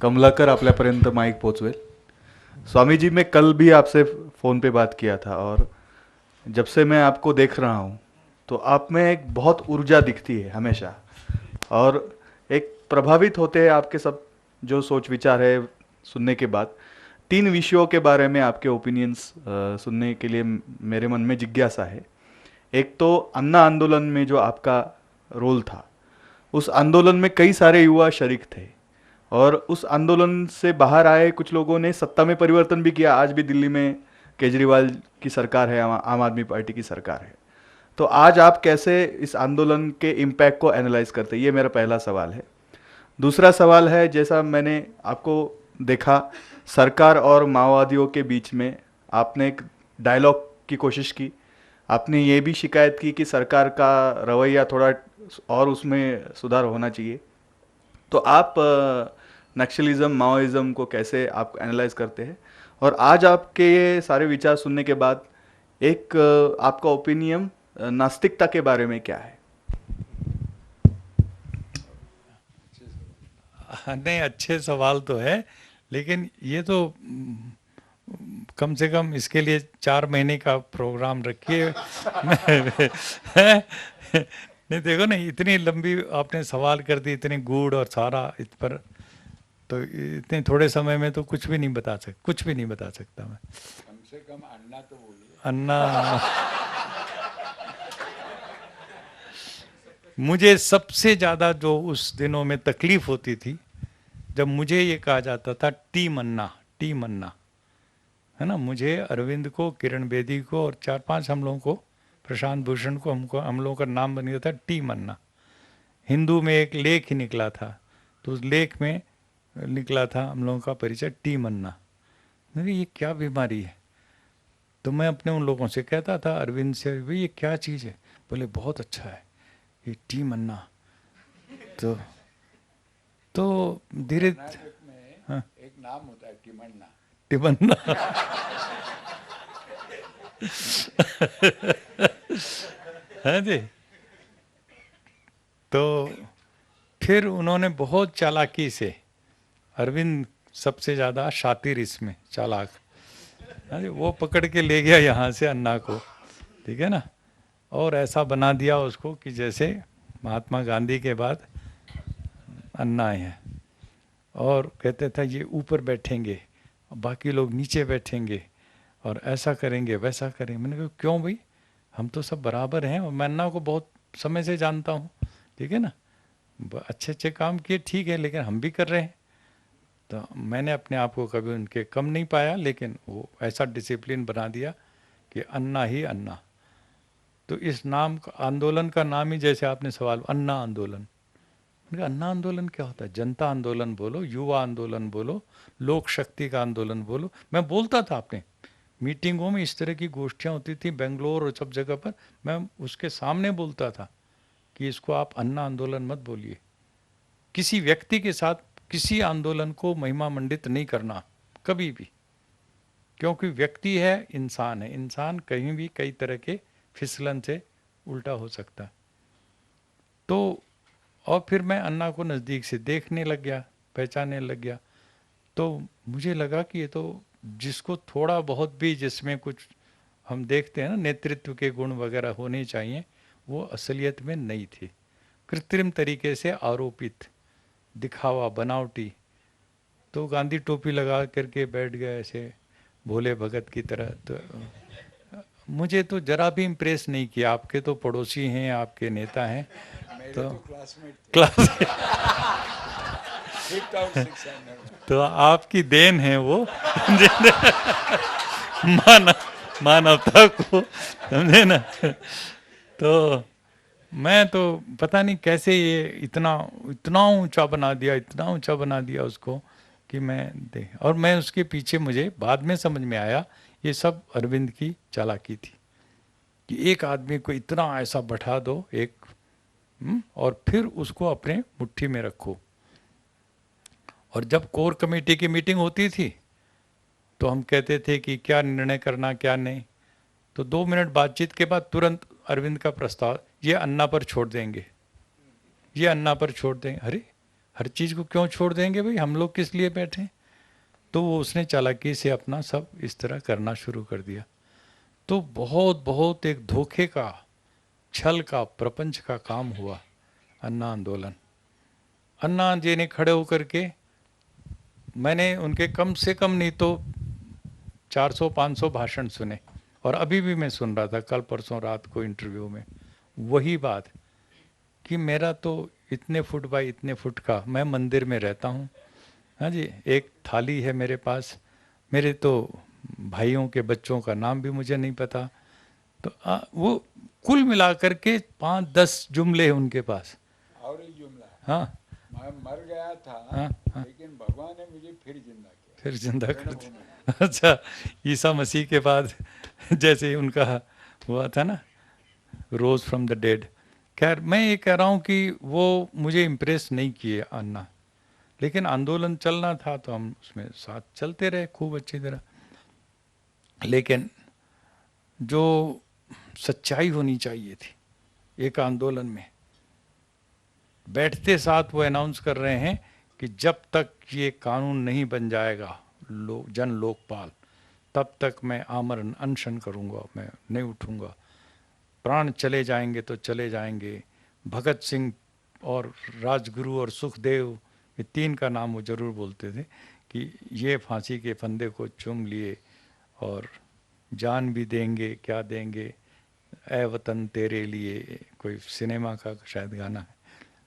कमलाकर आपल्यापर्यंत माइक पोचवेल. स्वामी जी, मैं कल भी आपसे फ़ोन पे बात किया था, और जब से मैं आपको देख रहा हूँ तो आप में एक बहुत ऊर्जा दिखती है हमेशा, और एक प्रभावित होते हैं आपके सब जो सोच विचार है सुनने के बाद. 3 विषयों के बारे में आपके ओपिनियंस सुनने के लिए मेरे मन में जिज्ञासा है. एक तो अन्ना आंदोलन में जो आपका रोल था, उस आंदोलन में कई सारे युवा शरीक थे, और उस आंदोलन से बाहर आए कुछ लोगों ने सत्ता में परिवर्तन भी किया. आज भी दिल्ली में केजरीवाल की सरकार है, आम आदमी पार्टी की सरकार है. तो आज आप कैसे इस आंदोलन के इम्पैक्ट को एनालाइज करते हैं, ये मेरा पहला सवाल है. दूसरा सवाल है, जैसा मैंने आपको देखा सरकार और माओवादियों के बीच में, आपने एक डायलॉग की कोशिश की. आपने ये भी शिकायत की कि सरकार का रवैया थोड़ा और उसमें सुधार होना चाहिए. तो आप नक्सलिज्म, माओइज्म को कैसे आप एनालाइज करते हैं? और आज आपके ये सारे विचार सुनने के बाद एक आपका ओपिनियन नास्तिकता के बारे में क्या है? नहीं, अच्छे सवाल तो है, लेकिन ये तो कम से कम इसके लिए 4 महीने का प्रोग्राम रखिए. नहीं, देखो ना, इतनी लंबी आपने सवाल कर दी, इतनी गूढ़ और सारा इस पर, तो इतने थोड़े समय में तो कुछ भी नहीं बता सकता मैं. कम से कम अन्ना तो बोलिए. अन्ना मुझे सबसे ज़्यादा जो उस दिनों में तकलीफ होती थी, जब मुझे ये कहा जाता था टीम अन्ना, टीम अन्ना, है ना. मुझे, अरविंद को, किरण बेदी को और 4-5 हम लोगों को, प्रशांत भूषण को, हम लोगों का नाम बन गया था टीम अन्ना. हिंदू में एक लेख ही निकला था, तो उस लेख में निकला था हम लोगों का परिचय टीम अन्ना. मैंने ये क्या बीमारी है? तो मैं अपने उन लोगों से कहता था, अरविंद से, भाई ये क्या चीज़ है? बोले बहुत अच्छा है ये टीम अन्ना. तो धीरे, हाँ, एक नाम होता है टिमन्ना. टिमन्ना. है जी. तो फिर उन्होंने बहुत चालाकी से, अरविंद सबसे ज़्यादा शातिर इसमें, चालाक, है जी, वो पकड़ के ले गया यहाँ से अन्ना को, ठीक है ना, और ऐसा बना दिया उसको कि जैसे महात्मा गांधी के बाद अन्ना है. और कहते थे ये ऊपर बैठेंगे, बाकी लोग नीचे बैठेंगे, और ऐसा करेंगे, वैसा करेंगे. मैंने कहा क्यों भाई, हम तो सब बराबर हैं. और मैं अन्ना को बहुत समय से जानता हूँ, ठीक है ना, अच्छे अच्छे काम किए, ठीक है, लेकिन हम भी कर रहे हैं. तो मैंने अपने आप को कभी उनके कम नहीं पाया, लेकिन वो ऐसा डिसिप्लिन बना दिया कि अन्ना ही अन्ना. तो इस नाम आंदोलन का नाम ही, जैसे आपने सवाल, अन्ना आंदोलन, अन्ना आंदोलन क्या होता है? जनता आंदोलन बोलो, युवा आंदोलन बोलो, लोक शक्ति का आंदोलन बोलो। मैं बोलता था अपने मीटिंगों में, इस तरह की गोष्ठियाँ होती थी बेंगलोर और सब जगह पर, मैं उसके सामने बोलता था कि इसको आप अन्ना आंदोलन मत बोलिए। किसी व्यक्ति के साथ किसी आंदोलन को महिमा मंडित नहीं करना कभी भी, क्योंकि व्यक्ति है, इंसान है, इंसान कहीं भी कई तरह के फिसलन से उल्टा हो सकता है। तो और फिर मैं अन्ना को नज़दीक से देखने लग गया, पहचानने लग गया। तो मुझे लगा कि ये तो जिसको थोड़ा बहुत भी जिसमें कुछ हम देखते हैं ना नेतृत्व के गुण वगैरह होने चाहिए, वो असलियत में नहीं थी, कृत्रिम तरीके से आरोपित, दिखावा, बनावटी। तो गांधी टोपी लगा करके बैठ गए ऐसे भोले भगत की तरह। तो मुझे तो जरा भी इम्प्रेस नहीं किया। आपके तो पड़ोसी हैं, आपके नेता हैं, तो क्लास तो आपकी देन है वो मानवता को, समझे ना। तो मैं तो पता नहीं कैसे ये इतना इतना ऊंचा बना दिया, इतना ऊंचा बना दिया उसको कि और मैं उसके पीछे, मुझे बाद में समझ में आया ये सब अरविंद की चालाकी थी कि एक आदमी को इतना ऐसा बैठा दो और फिर उसको अपने मुट्ठी में रखो। और जब कोर कमेटी की मीटिंग होती थी तो हम कहते थे कि क्या निर्णय करना क्या नहीं, तो 2 मिनट बातचीत के बाद तुरंत अरविंद का प्रस्ताव, ये अन्ना पर छोड़ देंगे, ये अन्ना पर छोड़ देंगे। अरे हर चीज़ को क्यों छोड़ देंगे भाई, हम लोग किस लिए बैठे? तो वो उसने चालाकी से अपना सब इस तरह करना शुरू कर दिया। तो बहुत बहुत एक धोखे का, छल का, प्रपंच का काम हुआ अन्ना आंदोलन। अन्ना जी ने खड़े होकर के, मैंने उनके कम से कम नहीं तो 400-500 भाषण सुने, और अभी भी मैं सुन रहा था कल परसों रात को इंटरव्यू में वही बात कि मेरा तो इतने फुट बाई इतने फुट का, मैं मंदिर में रहता हूँ, हाँ जी, एक थाली है मेरे पास, मेरे तो भाइयों के बच्चों का नाम भी मुझे नहीं पता। तो वो कुल मिलाकर के 5-10 जुमले उनके पास। और एक जुमला, हाँ, मैं मर गया था, हाँ, हाँ, लेकिन भगवान ने मुझे फिर जिंदा किया, फिर जिंदा कर दिया। अच्छा, ईसा मसीह के बाद जैसे उनका हुआ था ना, रोज फ्रॉम द डेड। खैर मैं ये कह रहा हूँ कि वो मुझे इम्प्रेस नहीं किए अन्ना, लेकिन आंदोलन चलना था तो हम उसमें साथ चलते रहे खूब अच्छी तरह। लेकिन जो सच्चाई होनी चाहिए थी एक आंदोलन में, बैठते साथ वो अनाउंस कर रहे हैं कि जब तक ये कानून नहीं बन जाएगा जन लोकपाल, तब तक मैं आमरण अनशन करूंगा, मैं नहीं उठूंगा, प्राण चले जाएंगे तो चले जाएंगे। भगत सिंह और राजगुरु और सुखदेव, ये 3 का नाम वो जरूर बोलते थे कि ये फांसी के फंदे को चूम लिए और जान भी देंगे, क्या देंगे, ऐ वतन तेरे लिए, कोई सिनेमा का शायद गाना है,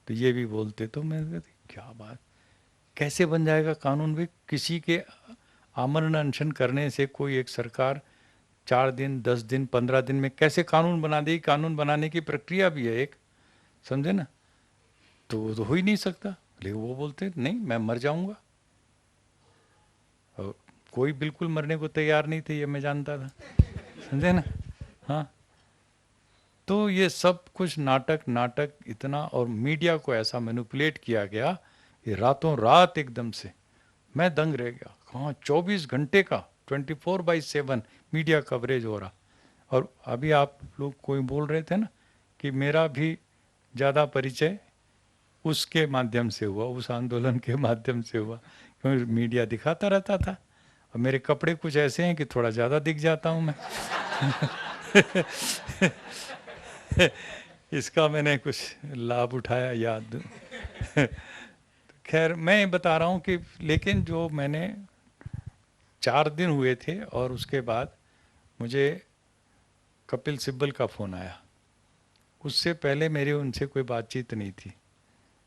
तो ये भी बोलते। तो मैं कहती क्या बात, कैसे बन जाएगा कानून भी? किसी के आमरण अनशन करने से कोई एक सरकार 4 दिन, 10 दिन, 15 दिन में कैसे कानून बना देगी? कानून बनाने की प्रक्रिया भी है एक, समझे ना। तो वो तो हो ही नहीं सकता। लेकिन वो बोलते नहीं, मैं मर जाऊंगा। और कोई बिल्कुल मरने को तैयार नहीं थे, ये मैं जानता था, समझे ना। हाँ, तो ये सब कुछ नाटक इतना, और मीडिया को ऐसा मैनिपुलेट किया गया कि रातों रात एकदम से मैं दंग रह गया। कहाँ 24 घंटे का 24/7 मीडिया कवरेज हो रहा। और अभी आप लोग कोई बोल रहे थे ना कि मेरा भी ज़्यादा परिचय उसके माध्यम से हुआ, उस आंदोलन के माध्यम से हुआ, क्योंकि मीडिया दिखाता रहता था और मेरे कपड़े कुछ ऐसे हैं कि थोड़ा ज़्यादा दिख जाता हूँ मैं। इसका मैंने कुछ लाभ उठाया याद। खैर मैं बता रहा हूँ कि लेकिन जो मैंने 4 दिन हुए थे और उसके बाद मुझे कपिल सिब्बल का फ़ोन आया। उससे पहले मेरी उनसे कोई बातचीत नहीं थी।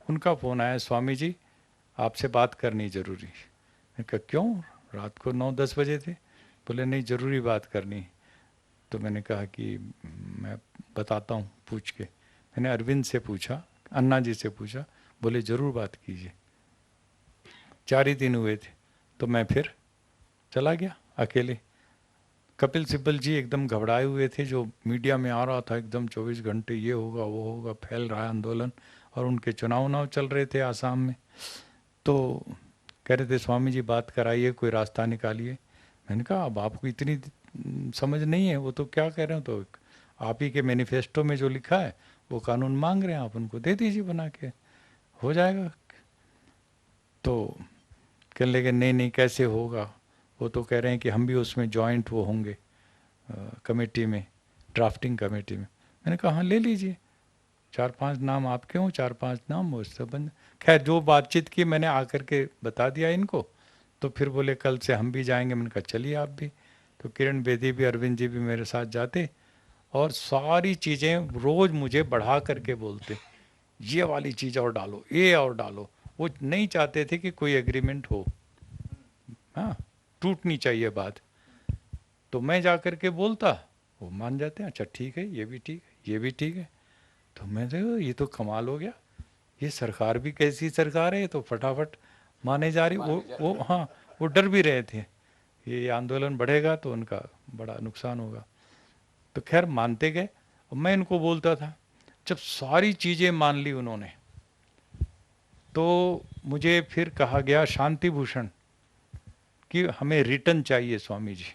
उनका फ़ोन आया, स्वामी जी आपसे बात करनी ज़रूरी। मैंने कहा क्यों? रात को 9-10 बजे थे। बोले नहीं, ज़रूरी बात करनी। तो मैंने कहा कि मैं बताता हूँ पूछ के। मैंने अरविंद से पूछा, अन्ना जी से पूछा, बोले ज़रूर बात कीजिए। 4 ही दिन हुए थे तो मैं फिर चला गया अकेले। कपिल सिब्बल जी एकदम घबराए हुए थे, जो मीडिया में आ रहा था एकदम 24 घंटे, ये होगा वो होगा, फैल रहा है आंदोलन, और उनके चुनाव चल रहे थे आसाम में। तो कह रहे थे स्वामी जी बात कराइए, कोई रास्ता निकालिए। मैंने कहा अब आपको इतनी समझ नहीं है, वो तो क्या कह रहे हो, तो आप ही के मैनिफेस्टो में जो लिखा है वो कानून मांग रहे हैं, आप उनको दे दीजिए बना के, हो जाएगा। तो कहने लगे नहीं नहीं कैसे होगा, वो तो कह रहे हैं कि हम भी उसमें जॉइंट वो होंगे कमेटी में, ड्राफ्टिंग कमेटी में। मैंने कहा हाँ ले लीजिए, 4-5 नाम आपके हों, 4-5 नाम वो सब बन। खैर जो बातचीत की मैंने आकर के बता दिया इनको, तो फिर बोले कल से हम भी जाएंगे। मैंने कहा चलिए आप भी। तो किरण बेदी भी, अरविंद जी भी मेरे साथ जाते, और सारी चीज़ें रोज़ मुझे बढ़ा करके बोलते, ये वाली चीज़ और डालो, ये और डालो। वो नहीं चाहते थे कि कोई एग्रीमेंट हो, हाँ टूटनी चाहिए बात। तो मैं जा कर के बोलता, वो मान जाते हैं, अच्छा ठीक है, ये भी ठीक है, ये भी ठीक है। तो मैं देखो ये तो कमाल हो गया, ये सरकार भी कैसी सरकार है, ये तो फटाफट माने जा रही। वो हाँ वो डर भी रहे थे ये आंदोलन बढ़ेगा तो उनका बड़ा नुकसान होगा। तो खैर मानते गए, और मैं इनको बोलता था। जब सारी चीज़ें मान ली उन्होंने, तो मुझे फिर कहा गया शांति भूषण कि हमें रिटर्न चाहिए स्वामी जी।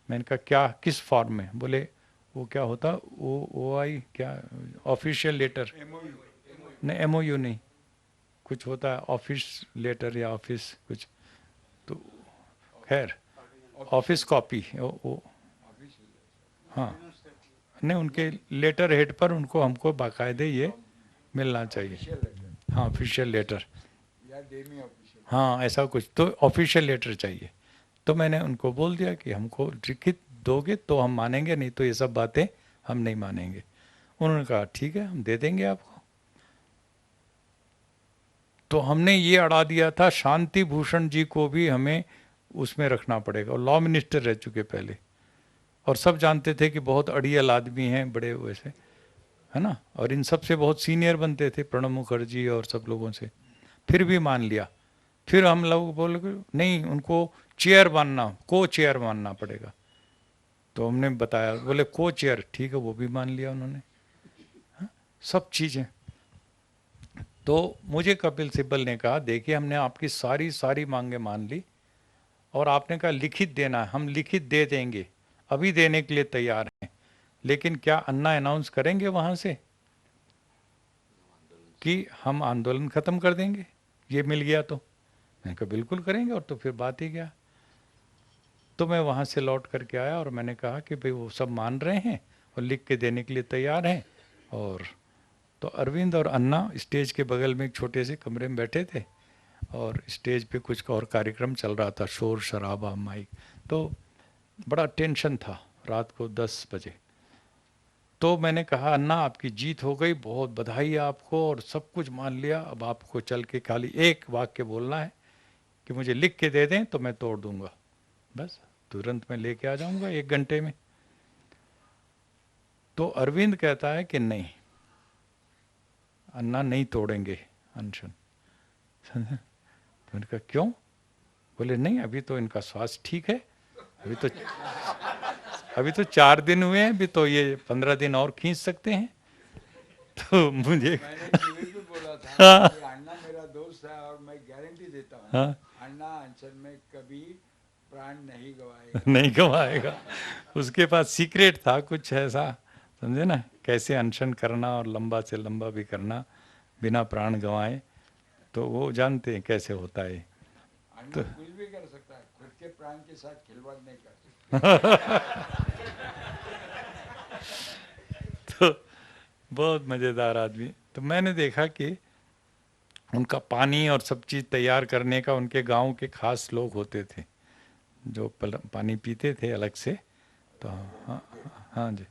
मैंने कहा क्या, किस फॉर्म में? बोले वो क्या होता, ओ आई क्या, ऑफिशियल लेटर नहीं, एमओयू नहीं, कुछ होता है ऑफिस लेटर या ऑफिस कुछ, तो खैर ऑफिस कॉपी वो हाँ नहीं, उनके लेटर हेड पर उनको हमको बाकायदे ये मिलना चाहिए, हाँ ऑफिशियल लेटर, हाँ ऐसा कुछ, तो ऑफिशियल लेटर चाहिए। तो मैंने उनको बोल दिया कि हमको लिखित दोगे तो हम मानेंगे, नहीं तो ये सब बातें हम नहीं मानेंगे। उन्होंने कहा ठीक है हम दे देंगे आपको। तो हमने ये अड़ा दिया था शांति भूषण जी को भी हमें उसमें रखना पड़ेगा, और लॉ मिनिस्टर रह चुके पहले, और सब जानते थे कि बहुत अड़ियल आदमी हैं, बड़े वैसे, है ना, और इन सब से बहुत सीनियर बनते थे, प्रणब मुखर्जी और सब लोगों से। फिर भी मान लिया। फिर हम लोग बोले नहीं, उनको चेयर मानना, को चेयर मानना पड़ेगा। तो हमने बताया, बोले को चेयर, ठीक है, वो भी मान लिया उन्होंने, हाँ? सब चीज़ें। तो मुझे कपिल सिब्बल ने कहा देखिए हमने आपकी सारी सारी मांगे मान ली, और आपने कहा लिखित देना है, हम लिखित दे देंगे, अभी देने के लिए तैयार हैं, लेकिन क्या अन्ना अनाउंस करेंगे वहाँ से कि हम आंदोलन ख़त्म कर देंगे, ये मिल गया तो? मैंने कहा बिल्कुल करेंगे, और तो फिर बात ही क्या। तो मैं वहाँ से लौट करके आया और मैंने कहा कि भाई वो सब मान रहे हैं और लिख के देने के लिए तैयार हैं। और तो अरविंद और अन्ना स्टेज के बगल में एक छोटे से कमरे में बैठे थे, और स्टेज पे कुछ और कार्यक्रम चल रहा था, शोर शराबा माइक, तो बड़ा टेंशन था रात को 10 बजे। तो मैंने कहा अन्ना आपकी जीत हो गई, बहुत बधाई है आपको, और सब कुछ मान लिया, अब आपको चल के खाली एक वाक्य बोलना है कि मुझे लिख के दे दें तो मैं तोड़ दूंगा, बस तुरंत मैं लेके आ जाऊंगा 1 घंटे में। तो अरविंद कहता है कि नहीं अन्ना नहीं तोड़ेंगे अनशन। तो मैंने कहा क्यों? बोले नहीं अभी तो इनका स्वास्थ्य ठीक है, अभी तो 4 दिन हुए हैं, अभी तो ये 15 दिन और खींच सकते हैं। तो मुझे मैंने भी बोला था हाँ, कि अन्ना मेरा दोस्त है और मैं गारंटी देता हूँ हाँ, अन्ना अनशन में कभी प्राण नहीं गवाएगा। नहीं कमाएगा। उसके पास सीक्रेट था कुछ ऐसा, समझे ना, कैसे अनशन करना और लंबा से लंबा भी करना बिना प्राण गंवाए, तो वो जानते हैं कैसे होता है। अन्ना कुछ भी कर सकता है, खुद के प्राण के साथ खिलवाड़ नहीं कर सकता। तो बहुत मज़ेदार आदमी। तो मैंने देखा कि उनका पानी और सब चीज़ तैयार करने का उनके गांव के खास लोग होते थे जो पानी पीते थे अलग से। तो हाँ, हाँ जी।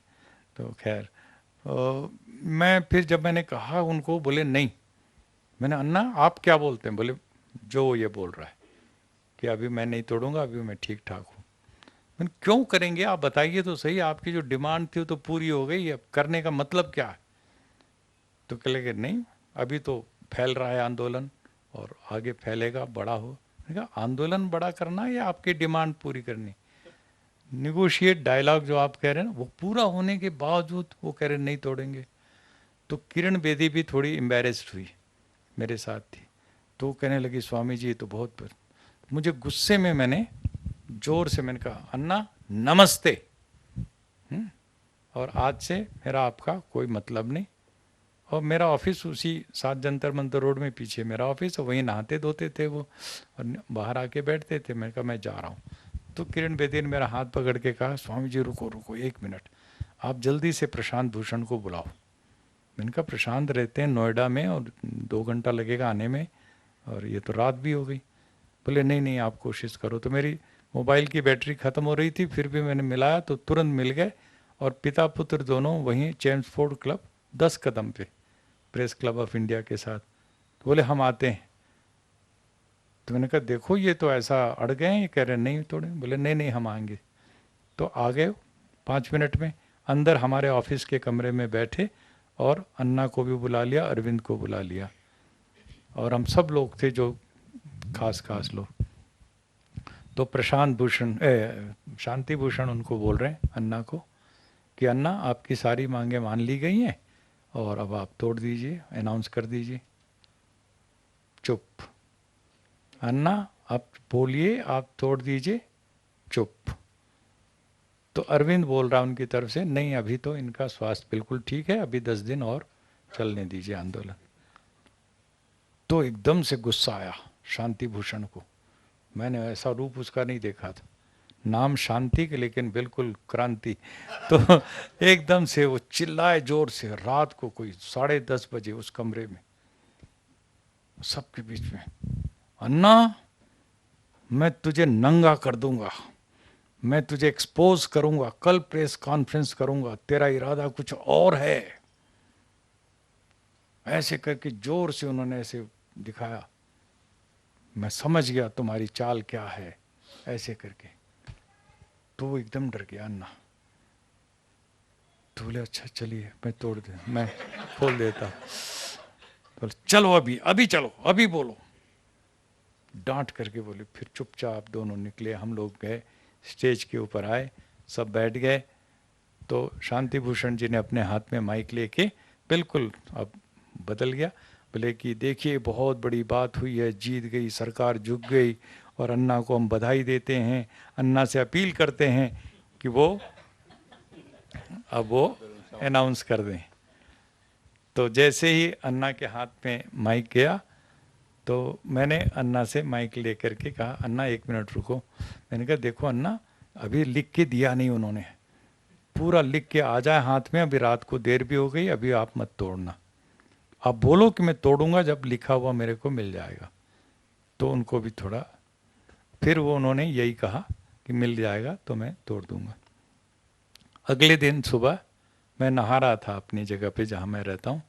तो खैर मैं फिर जब मैंने कहा उनको, बोले नहीं, मैंने अन्ना आप क्या बोलते हैं? बोले जो ये बोल रहा है कि अभी मैं नहीं तोड़ूंगा, अभी मैं ठीक ठाक हूँ। मैंने क्यों करेंगे आप बताइए तो सही, आपकी जो डिमांड थी वो तो पूरी हो गई, अब करने का मतलब क्या है? तो कह लगे नहीं, अभी तो फैल रहा है आंदोलन और आगे फैलेगा, बड़ा हो। मैंने कहा आंदोलन बड़ा करना या आपकी डिमांड पूरी करनी? निगोशिएट डायलॉग जो आप कह रहे हैं ना, वो पूरा होने के बावजूद वो कह रहे नहीं तोड़ेंगे। तो किरण बेदी भी थोड़ी एम्बेरेस्ड हुई, मेरे साथ थी, तो वो कहने लगी स्वामी जी तो बहुत। मुझे गुस्से में मैंने जोर से मैंने कहा अन्ना नमस्ते, और आज से मेरा आपका कोई मतलब नहीं। और मेरा ऑफिस उसी 7 जंतर मंतर रोड में पीछे मेरा ऑफिस है, वहीं नहाते धोते थे वो और बाहर आके बैठते थे। मैंने कहा मैं जा रहा हूँ। तो किरण बेदी ने मेरा हाथ पकड़ के कहा स्वामी जी रुको रुको 1 मिनट, आप जल्दी से प्रशांत भूषण को बुलाओ। मैंने कहा प्रशांत रहते हैं नोएडा में और 2 घंटा लगेगा आने में, और ये तो रात भी हो गई। बोले नहीं नहीं आप कोशिश करो। तो मेरी मोबाइल की बैटरी ख़त्म हो रही थी, फिर भी मैंने मिलाया तो तुरंत मिल गए, और पिता पुत्र दोनों वहीं चेम्सफोर्ड क्लब 10 कदम पे प्रेस क्लब ऑफ इंडिया के साथ। तो बोले हम आते हैं। तो मैंने कहा देखो ये तो ऐसा अड़ गए हैं, ये कह रहे नहीं तोड़े। बोले नहीं नहीं हम आएंगे। तो आ गए 5 मिनट में अंदर हमारे ऑफिस के कमरे में बैठे, और अन्ना को भी बुला लिया, अरविंद को बुला लिया, और हम सब लोग थे जो खास खास लोग। तो प्रशांत भूषण शांति भूषण उनको बोल रहे हैं अन्ना को कि अन्ना आपकी सारी मांगें मान ली गई हैं और अब आप तोड़ दीजिए, अनाउंस कर दीजिए। चुप। अन्ना आप बोलिए, आप तोड़ दीजिए। चुप। तो अरविंद बोल रहा उनकी तरफ से नहीं अभी तो इनका स्वास्थ्य बिल्कुल ठीक है, अभी 10 दिन और चलने दीजिए आंदोलन। तो एकदम से गुस्सा आया शांति भूषण को। मैंने ऐसा रूप उसका नहीं देखा था, नाम शांति के लेकिन बिल्कुल क्रांति। तो एकदम से वो चिल्लाए जोर से, रात को कोई 10:30 बजे उस कमरे में सबके बीच में, अन्ना मैं तुझे नंगा कर दूंगा, मैं तुझे एक्सपोज करूंगा, कल प्रेस कॉन्फ्रेंस करूंगा, तेरा इरादा कुछ और है। ऐसे करके जोर से उन्होंने ऐसे दिखाया, मैं समझ गया तुम्हारी चाल क्या है, ऐसे करके। तो वो एकदम डर गया अन्ना। तो बोले अच्छा चलिए मैं तोड़ दे, मैं खोल देता। बोले चलो अभी अभी चलो अभी बोलो, डांट करके बोले। फिर चुपचाप दोनों निकले, हम लोग गए स्टेज के ऊपर आए, सब बैठ गए। तो शांति भूषण जी ने अपने हाथ में माइक लेके बिल्कुल अब बदल गया, बोले कि देखिए बहुत बड़ी बात हुई है, जीत गई सरकार, झुक गई, और अन्ना को हम बधाई देते हैं, अन्ना से अपील करते हैं कि वो अब वो अनाउंस कर दें। तो जैसे ही अन्ना के हाथ में माइक गया तो मैंने अन्ना से माइक लेकर के कहा अन्ना 1 मिनट रुको। मैंने कहा देखो अन्ना अभी लिख के दिया नहीं उन्होंने, पूरा लिख के आ जाए हाथ में, अभी रात को देर भी हो गई, अभी आप मत तोड़ना, आप बोलो कि मैं तोड़ूंगा जब लिखा हुआ मेरे को मिल जाएगा। तो उनको भी थोड़ा, फिर वो उन्होंने यही कहा कि मिल जाएगा तो मैं तोड़ दूंगा। अगले दिन सुबह मैं नहा रहा था अपनी जगह पे जहाँ मैं रहता हूँ,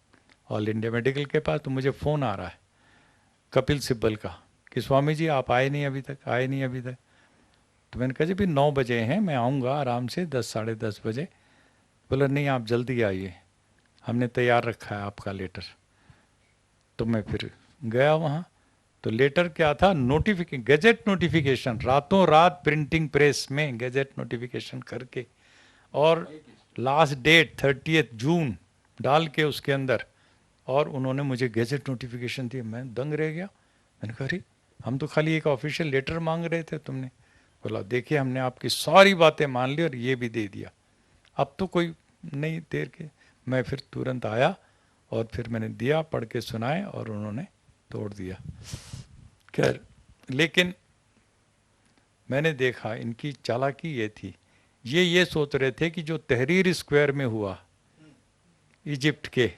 ऑल इंडिया मेडिकल के पास, तो मुझे फ़ोन आ रहा है कपिल सिब्बल का कि स्वामी जी आप आए नहीं अभी तक, आए नहीं अभी तक। तो मैंने कहा जी भी 9 बजे हैं, मैं आऊँगा आराम से 10 साढ़े 10 बजे। बोला नहीं आप जल्दी आइए, हमने तैयार रखा है आपका लेटर। तो मैं फिर गया वहाँ, तो लेटर क्या था, नोटिफिकेशन, गैजेट नोटिफिकेशन, रातों रात प्रिंटिंग प्रेस में गैजेट नोटिफिकेशन करके, और लास्ट डेट 30 जून डाल के उसके अंदर, और उन्होंने मुझे गैजेट नोटिफिकेशन दी। मैं दंग रह गया। मैंने कहा अरे हम तो खाली एक ऑफिशियल लेटर मांग रहे थे तुमने। बोला देखिए हमने आपकी सारी बातें मान ली और ये भी दे दिया, अब तो कोई नहीं देर के। मैं फिर तुरंत आया और फिर मैंने दिया, पढ़ के सुनाए और उन्होंने तोड़ दिया। खैर लेकिन मैंने देखा इनकी चालाकी ये थी, ये सोच रहे थे कि जो तहरीर स्क्वायर में हुआ इजिप्ट के,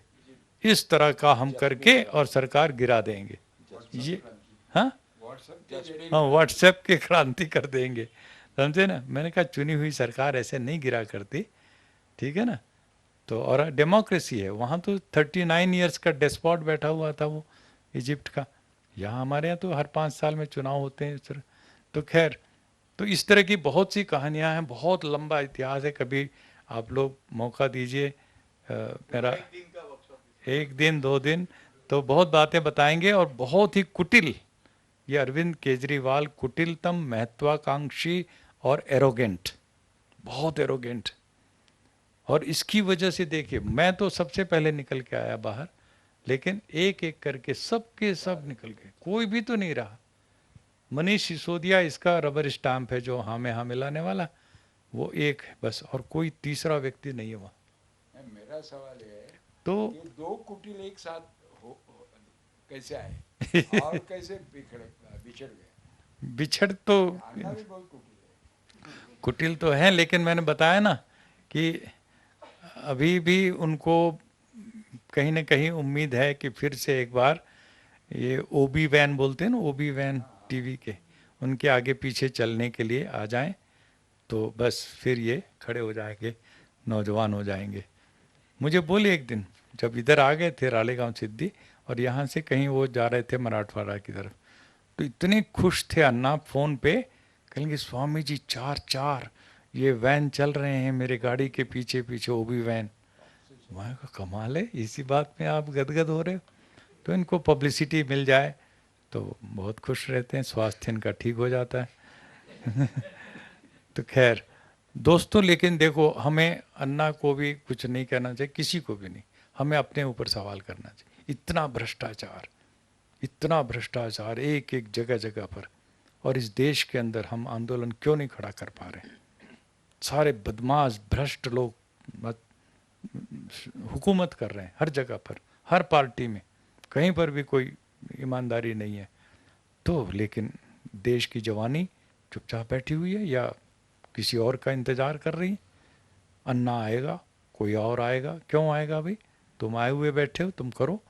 इस तरह का हम करके और सरकार गिरा देंगे। ये हाँ व्हाट्सएप के क्रांति कर देंगे, समझे ना। मैंने कहा चुनी हुई सरकार ऐसे नहीं गिरा करती, ठीक है ना। तो और डेमोक्रेसी है वहाँ, तो 39 ईयर्स का डेस्पॉट बैठा हुआ था वो इजिप्ट का। यहाँ हमारे यहाँ तो हर 5 साल में चुनाव होते हैं। तो खैर, तो इस तरह की बहुत सी कहानियां हैं, बहुत लंबा इतिहास है। कभी आप लोग मौका दीजिए, मेरा एक दिन 2 दिन तो बहुत बातें बताएंगे। और बहुत ही कुटिल, ये अरविंद केजरीवाल कुटिलतम, महत्वाकांक्षी और एरोगेंट, बहुत एरोगेंट। और इसकी वजह से देखिए, मैं तो सबसे पहले निकल के आया बाहर, लेकिन एक एक करके सबके सब निकल गए, कोई भी तो नहीं रहा। मनीष सिसोदिया इसका रबर स्टाम्प है, जो हाँ में हाँ मिलाने वाला, वो एक है बस, और कोई तीसरा व्यक्ति नहीं है वहाँ। मेरा सवाल ये है तो कि दो कुटिल एक साथ कैसे आए और कैसे बिछड़ गए? बिछड़ तो अन्ना भी बहुत कुटिल है। कुटिल तो है, लेकिन मैंने बताया ना कि अभी भी उनको कहीं ना कहीं उम्मीद है कि फिर से एक बार ये ओबी वैन बोलते हैं ना, ओबी वैन टीवी के, उनके आगे पीछे चलने के लिए आ जाएं, तो बस फिर ये खड़े हो जाएंगे, नौजवान हो जाएंगे। मुझे बोले एक दिन, जब इधर आ गए थे रालेगांव सिद्धि, और यहाँ से कहीं वो जा रहे थे मराठवाड़ा की तरफ, तो इतने खुश थे अन्ना, फ़ोन पे कहेंगे स्वामी जी 4 ये वैन चल रहे हैं मेरे गाड़ी के पीछे पीछे, ओबी वैन। मैं कहा कमाल है, इसी बात में आप गदगद हो रहे हो। तो इनको पब्लिसिटी मिल जाए तो बहुत खुश रहते हैं, स्वास्थ्य इनका ठीक हो जाता है। तो खैर दोस्तों, लेकिन देखो, हमें अन्ना को भी कुछ नहीं कहना चाहिए, किसी को भी नहीं, हमें अपने ऊपर सवाल करना चाहिए। इतना भ्रष्टाचार, इतना भ्रष्टाचार एक एक जगह जगह पर, और इस देश के अंदर हम आंदोलन क्यों नहीं खड़ा कर पा रहे हैं? सारे बदमाश भ्रष्ट लोग हुकूमत कर रहे हैं हर जगह पर, हर पार्टी में, कहीं पर भी कोई ईमानदारी नहीं है। तो लेकिन देश की जवानी चुपचाप बैठी हुई है, या किसी और का इंतजार कर रही है। अन्ना आएगा, कोई और आएगा, क्यों आएगा भाई? तुम आए हुए बैठे हो, तुम करो।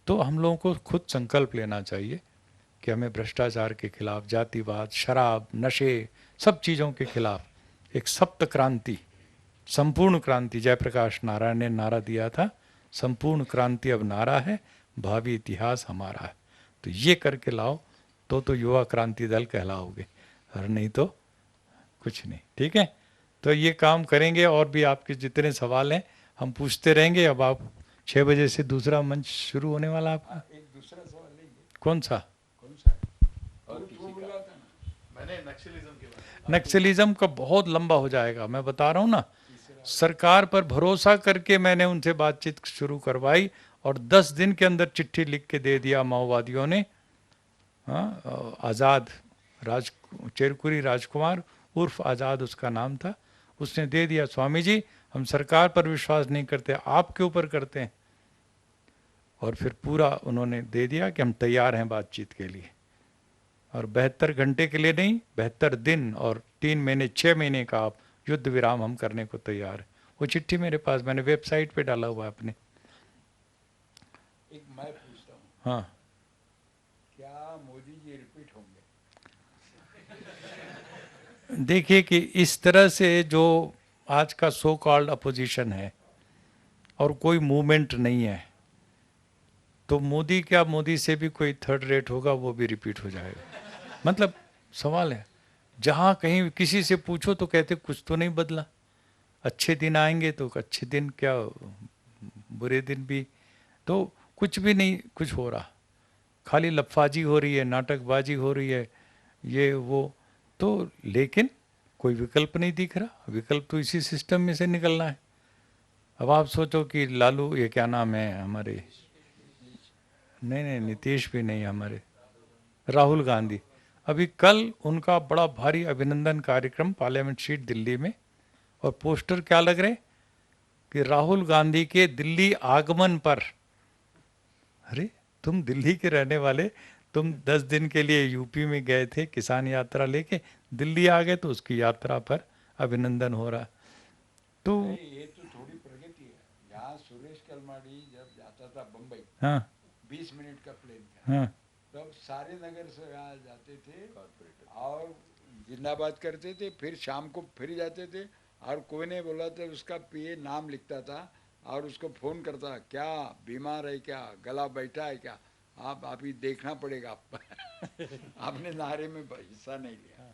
तो हम लोगों को खुद संकल्प लेना चाहिए कि हमें भ्रष्टाचार के खिलाफ, जातिवाद, शराब, नशे, सब चीज़ों के खिलाफ एक सप्त क्रांति, संपूर्ण क्रांति, जयप्रकाश नारायण ने नारा दिया था, संपूर्ण क्रांति अब नारा है, भावी इतिहास हमारा है। तो ये करके लाओ तो युवा क्रांति दल कहलाओगे, और नहीं तो कुछ नहीं। ठीक है, तो ये काम करेंगे, और भी आपके जितने सवाल हैं हम पूछते रहेंगे। अब आप 6 बजे से दूसरा मंच शुरू होने वाला आपका। एक दूसरा सवाल लेंगे। कौन सा? कौन सा? और वो बोला था ना, मैंने नक्सलिज्म के बारे नक्सलिज्म का बहुत लंबा हो जाएगा, मैं बता रहा हूँ ना। सरकार पर भरोसा करके मैंने उनसे बातचीत शुरू करवाई, और 10 दिन के अंदर चिट्ठी लिख के दे दिया माओवादियों ने। हाँ, आज़ाद चेरकुरी राजकुमार उर्फ आज़ाद उसका नाम था, उसने दे दिया, स्वामी जी हम सरकार पर विश्वास नहीं करते, आपके ऊपर करते हैं। और फिर पूरा उन्होंने दे दिया कि हम तैयार हैं बातचीत के लिए, और 72 घंटे के लिए नहीं, 72 दिन और 3 महीने 6 महीने का आप युद्ध विराम हम करने को तैयार है। वो चिट्ठी मेरे पास, मैंने वेबसाइट पे डाला हुआ है अपने। एक मैं पूछता हूँ, हाँ, क्या मोदी जी रिपीट होंगे? देखिए कि इस तरह से जो आज का सो कॉल्ड अपोजिशन है और कोई मूवमेंट नहीं है, तो मोदी क्या, मोदी से भी कोई थर्ड रेट होगा, वो भी रिपीट हो जाएगा। मतलब सवाल है, जहाँ कहीं किसी से पूछो तो कहते कुछ तो नहीं बदला। अच्छे दिन आएंगे तो अच्छे दिन क्या, बुरे दिन भी, तो कुछ भी नहीं कुछ हो रहा, खाली लफाजी हो रही है, नाटकबाजी हो रही है, ये वो। तो लेकिन कोई विकल्प नहीं दिख रहा, विकल्प तो इसी सिस्टम में से निकलना है। अब आप सोचो कि लालू, ये क्या नाम है हमारे, नहीं नीतीश भी नहीं, हमारे राहुल गांधी, अभी कल उनका बड़ा भारी अभिनंदन कार्यक्रम पार्लियामेंट स्ट्रीट दिल्ली में, और पोस्टर क्या लग रहे कि राहुल गांधी के दिल्ली आगमन पर। अरे तुम दिल्ली के रहने वाले, तुम 10 दिन के लिए यूपी में गए थे किसान यात्रा लेके, दिल्ली आ गए तो उसकी यात्रा पर अभिनंदन हो रहा। तो ये तो थोड़ी प्रगति है। यहाँ सुरेश कलमाड़ी जब जाता था बम्बई, हाँ 20 मिनट का प्लेन था, हाँ तब सारे नगर से यहाँ जाते थे और जिंदाबाद करते थे, फिर शाम को फिर जाते थे, और कोई ने बोला था उसका पीए नाम लिखता था और उसको फ़ोन करता, क्या बीमार है क्या, गला बैठा है क्या, आप अभी देखना पड़ेगा। आपने नारे में हिस्सा नहीं लिया।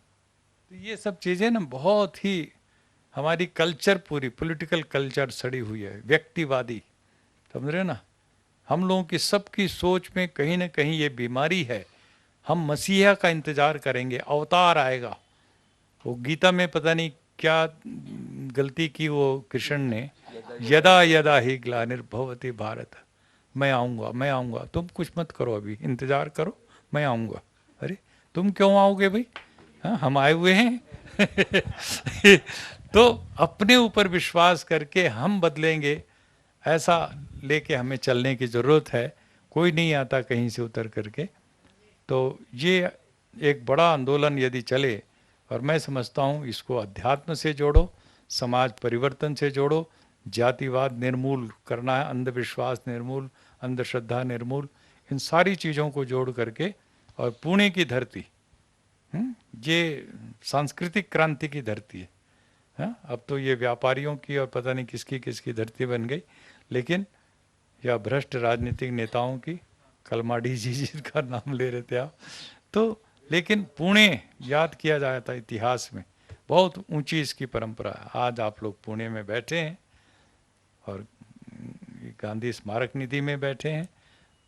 तो ये सब चीज़ें ना बहुत ही हमारी कल्चर, पूरी पॉलिटिकल कल्चर सड़ी हुई है, व्यक्तिवादी, समझ रहे हो ना। हम लोगों की सबकी सोच में कहीं ना कहीं ये बीमारी है। हम मसीहा का इंतजार करेंगे, अवतार आएगा। वो गीता में पता नहीं क्या गलती की वो कृष्ण ने, यदा यदा ही ग्लानिर्भवति भारत, मैं आऊँगा मैं आऊँगा, तुम कुछ मत करो, अभी इंतजार करो, मैं आऊँगा। अरे तुम क्यों आओगे भाई, हाँ हम आए हुए हैं। तो अपने ऊपर विश्वास करके हम बदलेंगे, ऐसा लेके हमें चलने की ज़रूरत है। कोई नहीं आता कहीं से उतर करके। तो ये एक बड़ा आंदोलन यदि चले, और मैं समझता हूँ इसको अध्यात्म से जोड़ो, समाज परिवर्तन से जोड़ो, जातिवाद निर्मूल करना है, अंधविश्वास निर्मूल, अंधश्रद्धा निर्मूल, इन सारी चीज़ों को जोड़ करके, और पुणे की धरती, ये सांस्कृतिक क्रांति की धरती है। हाँ, अब तो ये व्यापारियों की और पता नहीं किसकी किसकी धरती बन गई, लेकिन या भ्रष्ट राजनीतिक नेताओं की, कलमाडी जी जिनका नाम ले रहे थे आप, तो लेकिन पुणे याद किया जाता है इतिहास में, बहुत ऊंची इसकी परंपरा है। आज आप लोग पुणे में बैठे हैं और गांधी स्मारक निधि में बैठे हैं,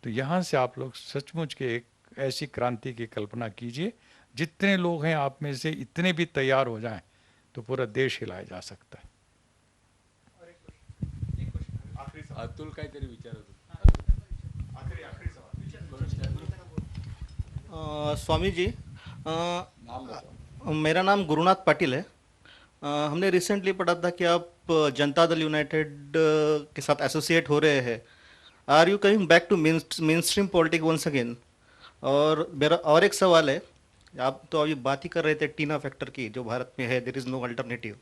तो यहाँ से आप लोग सचमुच के एक ऐसी क्रांति की कल्पना कीजिए, जितने लोग हैं आप में से इतने भी तैयार हो जाएं तो पूरा देश हिलाया जा सकता है। अतुल काहीतरी विचारत होता. स्वामी जी, मेरा नाम गुरुनाथ पाटिल है। हमने रिसेंटली पढ़ा था कि आप जनता दल यूनाइटेड के साथ एसोसिएट हो रहे हैं। Are you coming back to main stream politics once again? और मेरा और एक सवाल है, आप तो अभी बात ही कर रहे थे टीना फैक्टर की, जो भारत में है, देयर इज़ नो अल्टरनेटिव।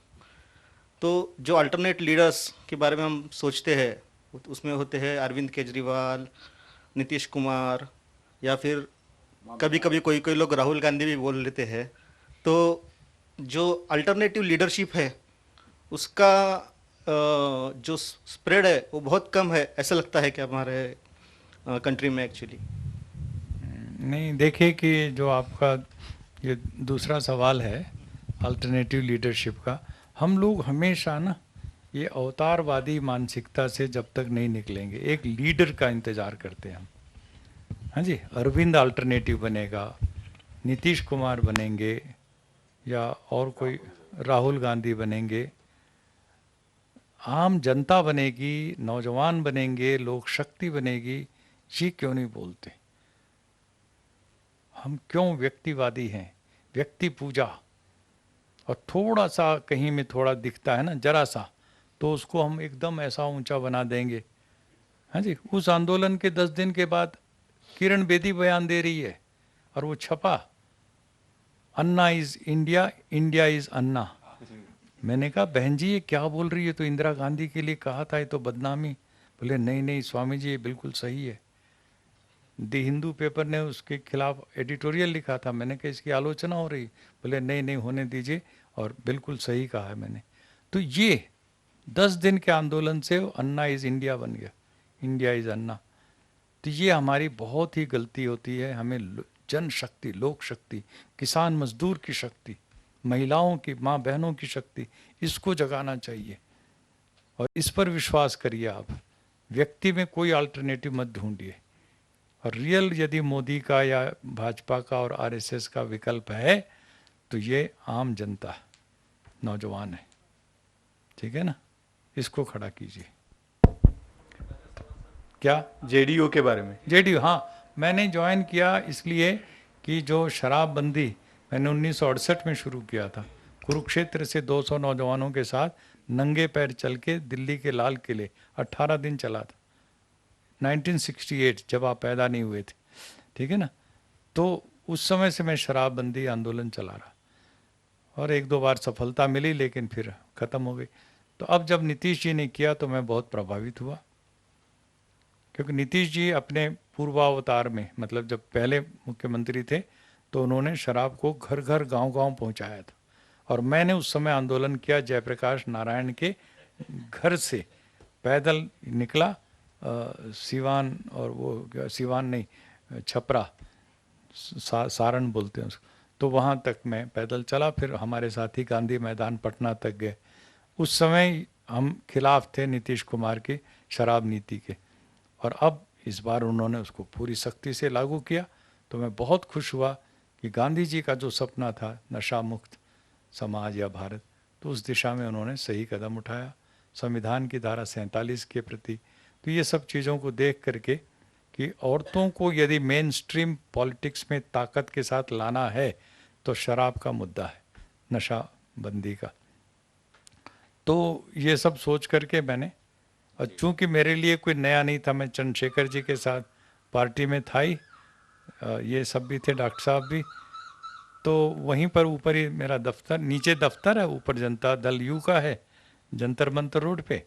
तो जो अल्टरनेट लीडर्स के बारे में हम सोचते हैं, उसमें होते हैं अरविंद केजरीवाल, नीतीश कुमार, या फिर कभी कभी कोई कोई लोग राहुल गांधी भी बोल लेते हैं। तो जो अल्टरनेटिव लीडरशिप है उसका जो स्प्रेड है वो बहुत कम है, ऐसा लगता है कि हमारे कंट्री में एक्चुअली। नहीं, देखिए कि जो आपका ये दूसरा सवाल है अल्टरनेटिव लीडरशिप का, हम लोग हमेशा ना ये अवतारवादी मानसिकता से जब तक नहीं निकलेंगे, एक लीडर का इंतज़ार करते हैं हम। हाँ जी, अरविंद अल्टरनेटिव बनेगा, नीतीश कुमार बनेंगे, या और कोई राहुल गांधी बनेंगे, आम जनता बनेगी, नौजवान बनेंगे, लोक शक्ति बनेगी, ये क्यों नहीं बोलते? हम क्यों व्यक्तिवादी हैं? व्यक्ति पूजा, और थोड़ा सा कहीं में थोड़ा दिखता है ना जरा सा, तो उसको हम एकदम ऐसा ऊंचा बना देंगे। हाँ जी, उस आंदोलन के 10 दिन के बाद किरण बेदी बयान दे रही है और वो छपा, अन्ना इज इंडिया, इंडिया इज अन्ना। मैंने कहा बहन जी ये क्या बोल रही है, तो इंदिरा गांधी के लिए कहा था, ये तो बदनामी। बोले नहीं नहीं स्वामी जी ये बिल्कुल सही है। दी हिंदू पेपर ने उसके खिलाफ एडिटोरियल लिखा था, मैंने कहा इसकी आलोचना हो रही। बोले नहीं नहीं होने दीजिए, और बिल्कुल सही कहा है मैंने। तो ये 10 दिन के आंदोलन से अन्ना इज इंडिया बन गया, इंडिया इज अन्ना। तो ये हमारी बहुत ही गलती होती है। हमें जन शक्ति, लोक शक्ति, किसान मजदूर की शक्ति, महिलाओं की, माँ बहनों की शक्ति, इसको जगाना चाहिए, और इस पर विश्वास करिए आप। व्यक्ति में कोई अल्टरनेटिव मत ढूंढिए। और रियल यदि मोदी का या भाजपा का और आरएसएस का विकल्प है तो ये आम जनता है, नौजवान है, ठीक है ना, इसको खड़ा कीजिए। क्या जेडीयू के बारे में? जेडीयू, हाँ, मैंने ज्वाइन किया इसलिए कि जो शराबबंदी मैंने 1968 में शुरू किया था, कुरुक्षेत्र से 200 नौजवानों के साथ नंगे पैर चल के दिल्ली के लाल किले 18 दिन चला था, 1968, जब आप पैदा नहीं हुए थे, ठीक है ना। तो उस समय से मैं शराबबंदी आंदोलन चला रहा, और 1-2 बार सफलता मिली, लेकिन फिर ख़त्म हो गई। तो अब जब नीतीश जी ने किया तो मैं बहुत प्रभावित हुआ, क्योंकि नीतीश जी अपने पूर्वावतार में, मतलब जब पहले मुख्यमंत्री थे, तो उन्होंने शराब को घर घर गांव-गांव पहुंचाया था। और मैंने उस समय आंदोलन किया, जयप्रकाश नारायण के घर से पैदल निकला, सिवान, और वो सिवान नहीं, छपरा, सारण बोलते हैं उसको, तो वहाँ तक मैं पैदल चला, फिर हमारे साथी गांधी मैदान पटना तक गए। उस समय हम खिलाफ थे नीतीश कुमार की शराब नीति के, और अब इस बार उन्होंने उसको पूरी सख्ती से लागू किया। तो मैं बहुत खुश हुआ कि गांधी जी का जो सपना था नशा मुक्त समाज या भारत, तो उस दिशा में उन्होंने सही कदम उठाया संविधान की धारा 47 के प्रति। तो ये सब चीज़ों को देख करके कि औरतों को यदि मेन स्ट्रीम पॉलिटिक्स में ताकत के साथ लाना है तो शराब का मुद्दा है, नशाबंदी का। तो ये सब सोच करके मैंने, और चूंकि मेरे लिए कोई नया नहीं था, मैं चंद्रशेखर जी के साथ पार्टी में था ही, ये सब भी थे, डॉक्टर साहब भी, तो वहीं पर ऊपर ही मेरा दफ्तर, नीचे दफ्तर है, ऊपर जनता दल यू का है, जंतर मंतर रोड पे।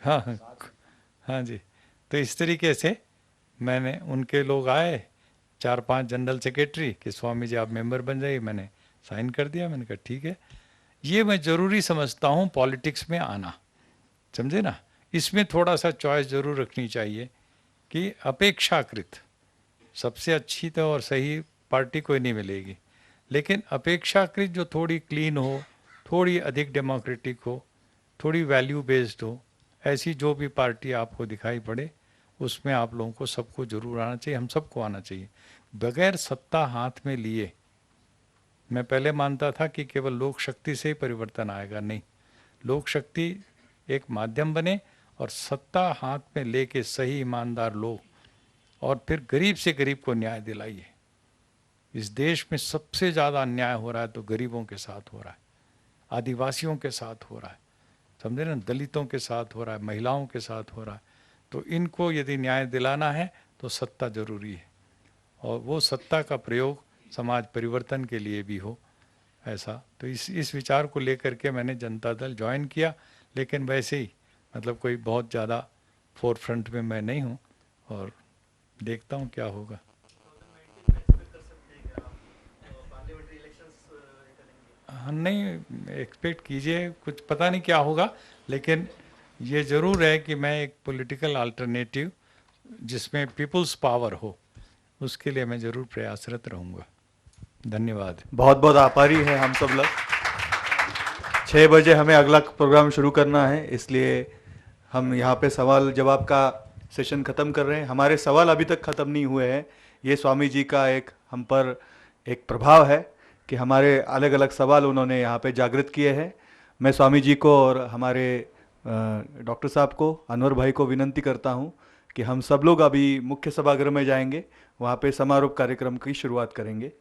हाँ हाँ जी। तो इस तरीके से मैंने, उनके लोग आए 4-5 जनरल सेक्रेटरी कि स्वामी जी आप मेंबर बन जाइए, मैंने साइन कर दिया। मैंने कहा ठीक है। ये मैं ज़रूरी समझता हूँ पॉलिटिक्स में आना, समझे ना। इसमें थोड़ा सा चॉइस ज़रूर रखनी चाहिए कि अपेक्षाकृत सबसे अच्छी तो और सही पार्टी कोई नहीं मिलेगी, लेकिन अपेक्षाकृत जो थोड़ी क्लीन हो, थोड़ी अधिक डेमोक्रेटिक हो, थोड़ी वैल्यू बेस्ड हो, ऐसी जो भी पार्टी आपको दिखाई पड़े उसमें आप लोगों को सबको जरूर आना चाहिए, हम सबको आना चाहिए। बगैर सत्ता हाथ में लिए, मैं पहले मानता था कि केवल लोक शक्ति से ही परिवर्तन आएगा, नहीं, लोक शक्ति एक माध्यम बने और सत्ता हाथ में लेके सही ईमानदार लोग, और फिर गरीब से गरीब को न्याय दिलाइए। इस देश में सबसे ज़्यादा अन्याय हो रहा है तो गरीबों के साथ हो रहा है, आदिवासियों के साथ हो रहा है, समझे ना, दलितों के साथ हो रहा है, महिलाओं के साथ हो रहा है। तो इनको यदि न्याय दिलाना है तो सत्ता जरूरी है, और वो सत्ता का प्रयोग समाज परिवर्तन के लिए भी हो, ऐसा। तो इस विचार को लेकर के मैंने जनता दल ज्वाइन किया, लेकिन वैसे ही, मतलब कोई बहुत ज़्यादा फोर फ्रंट में मैं नहीं हूँ, और देखता हूँ क्या होगा। हाँ, नहीं एक्सपेक्ट कीजिए, कुछ पता नहीं क्या होगा, लेकिन ये ज़रूर है कि मैं एक पॉलिटिकल अल्टरनेटिव जिसमें पीपल्स पावर हो, उसके लिए मैं ज़रूर प्रयासरत रहूँगा। धन्यवाद। बहुत बहुत आभारी हैं हम सब लोग। 6 बजे हमें अगला प्रोग्राम शुरू करना है, इसलिए हम यहाँ पे सवाल जवाब का सेशन ख़त्म कर रहे हैं। हमारे सवाल अभी तक ख़त्म नहीं हुए हैं। ये स्वामी जी का एक हम पर एक प्रभाव है कि हमारे अलग अलग सवाल उन्होंने यहाँ पे जागृत किए हैं। मैं स्वामी जी को और हमारे डॉक्टर साहब को, अनवर भाई को विनंती करता हूँ कि हम सब लोग अभी मुख्य सभागृह में जाएंगे, वहाँ पे समारोह कार्यक्रम की शुरुआत करेंगे।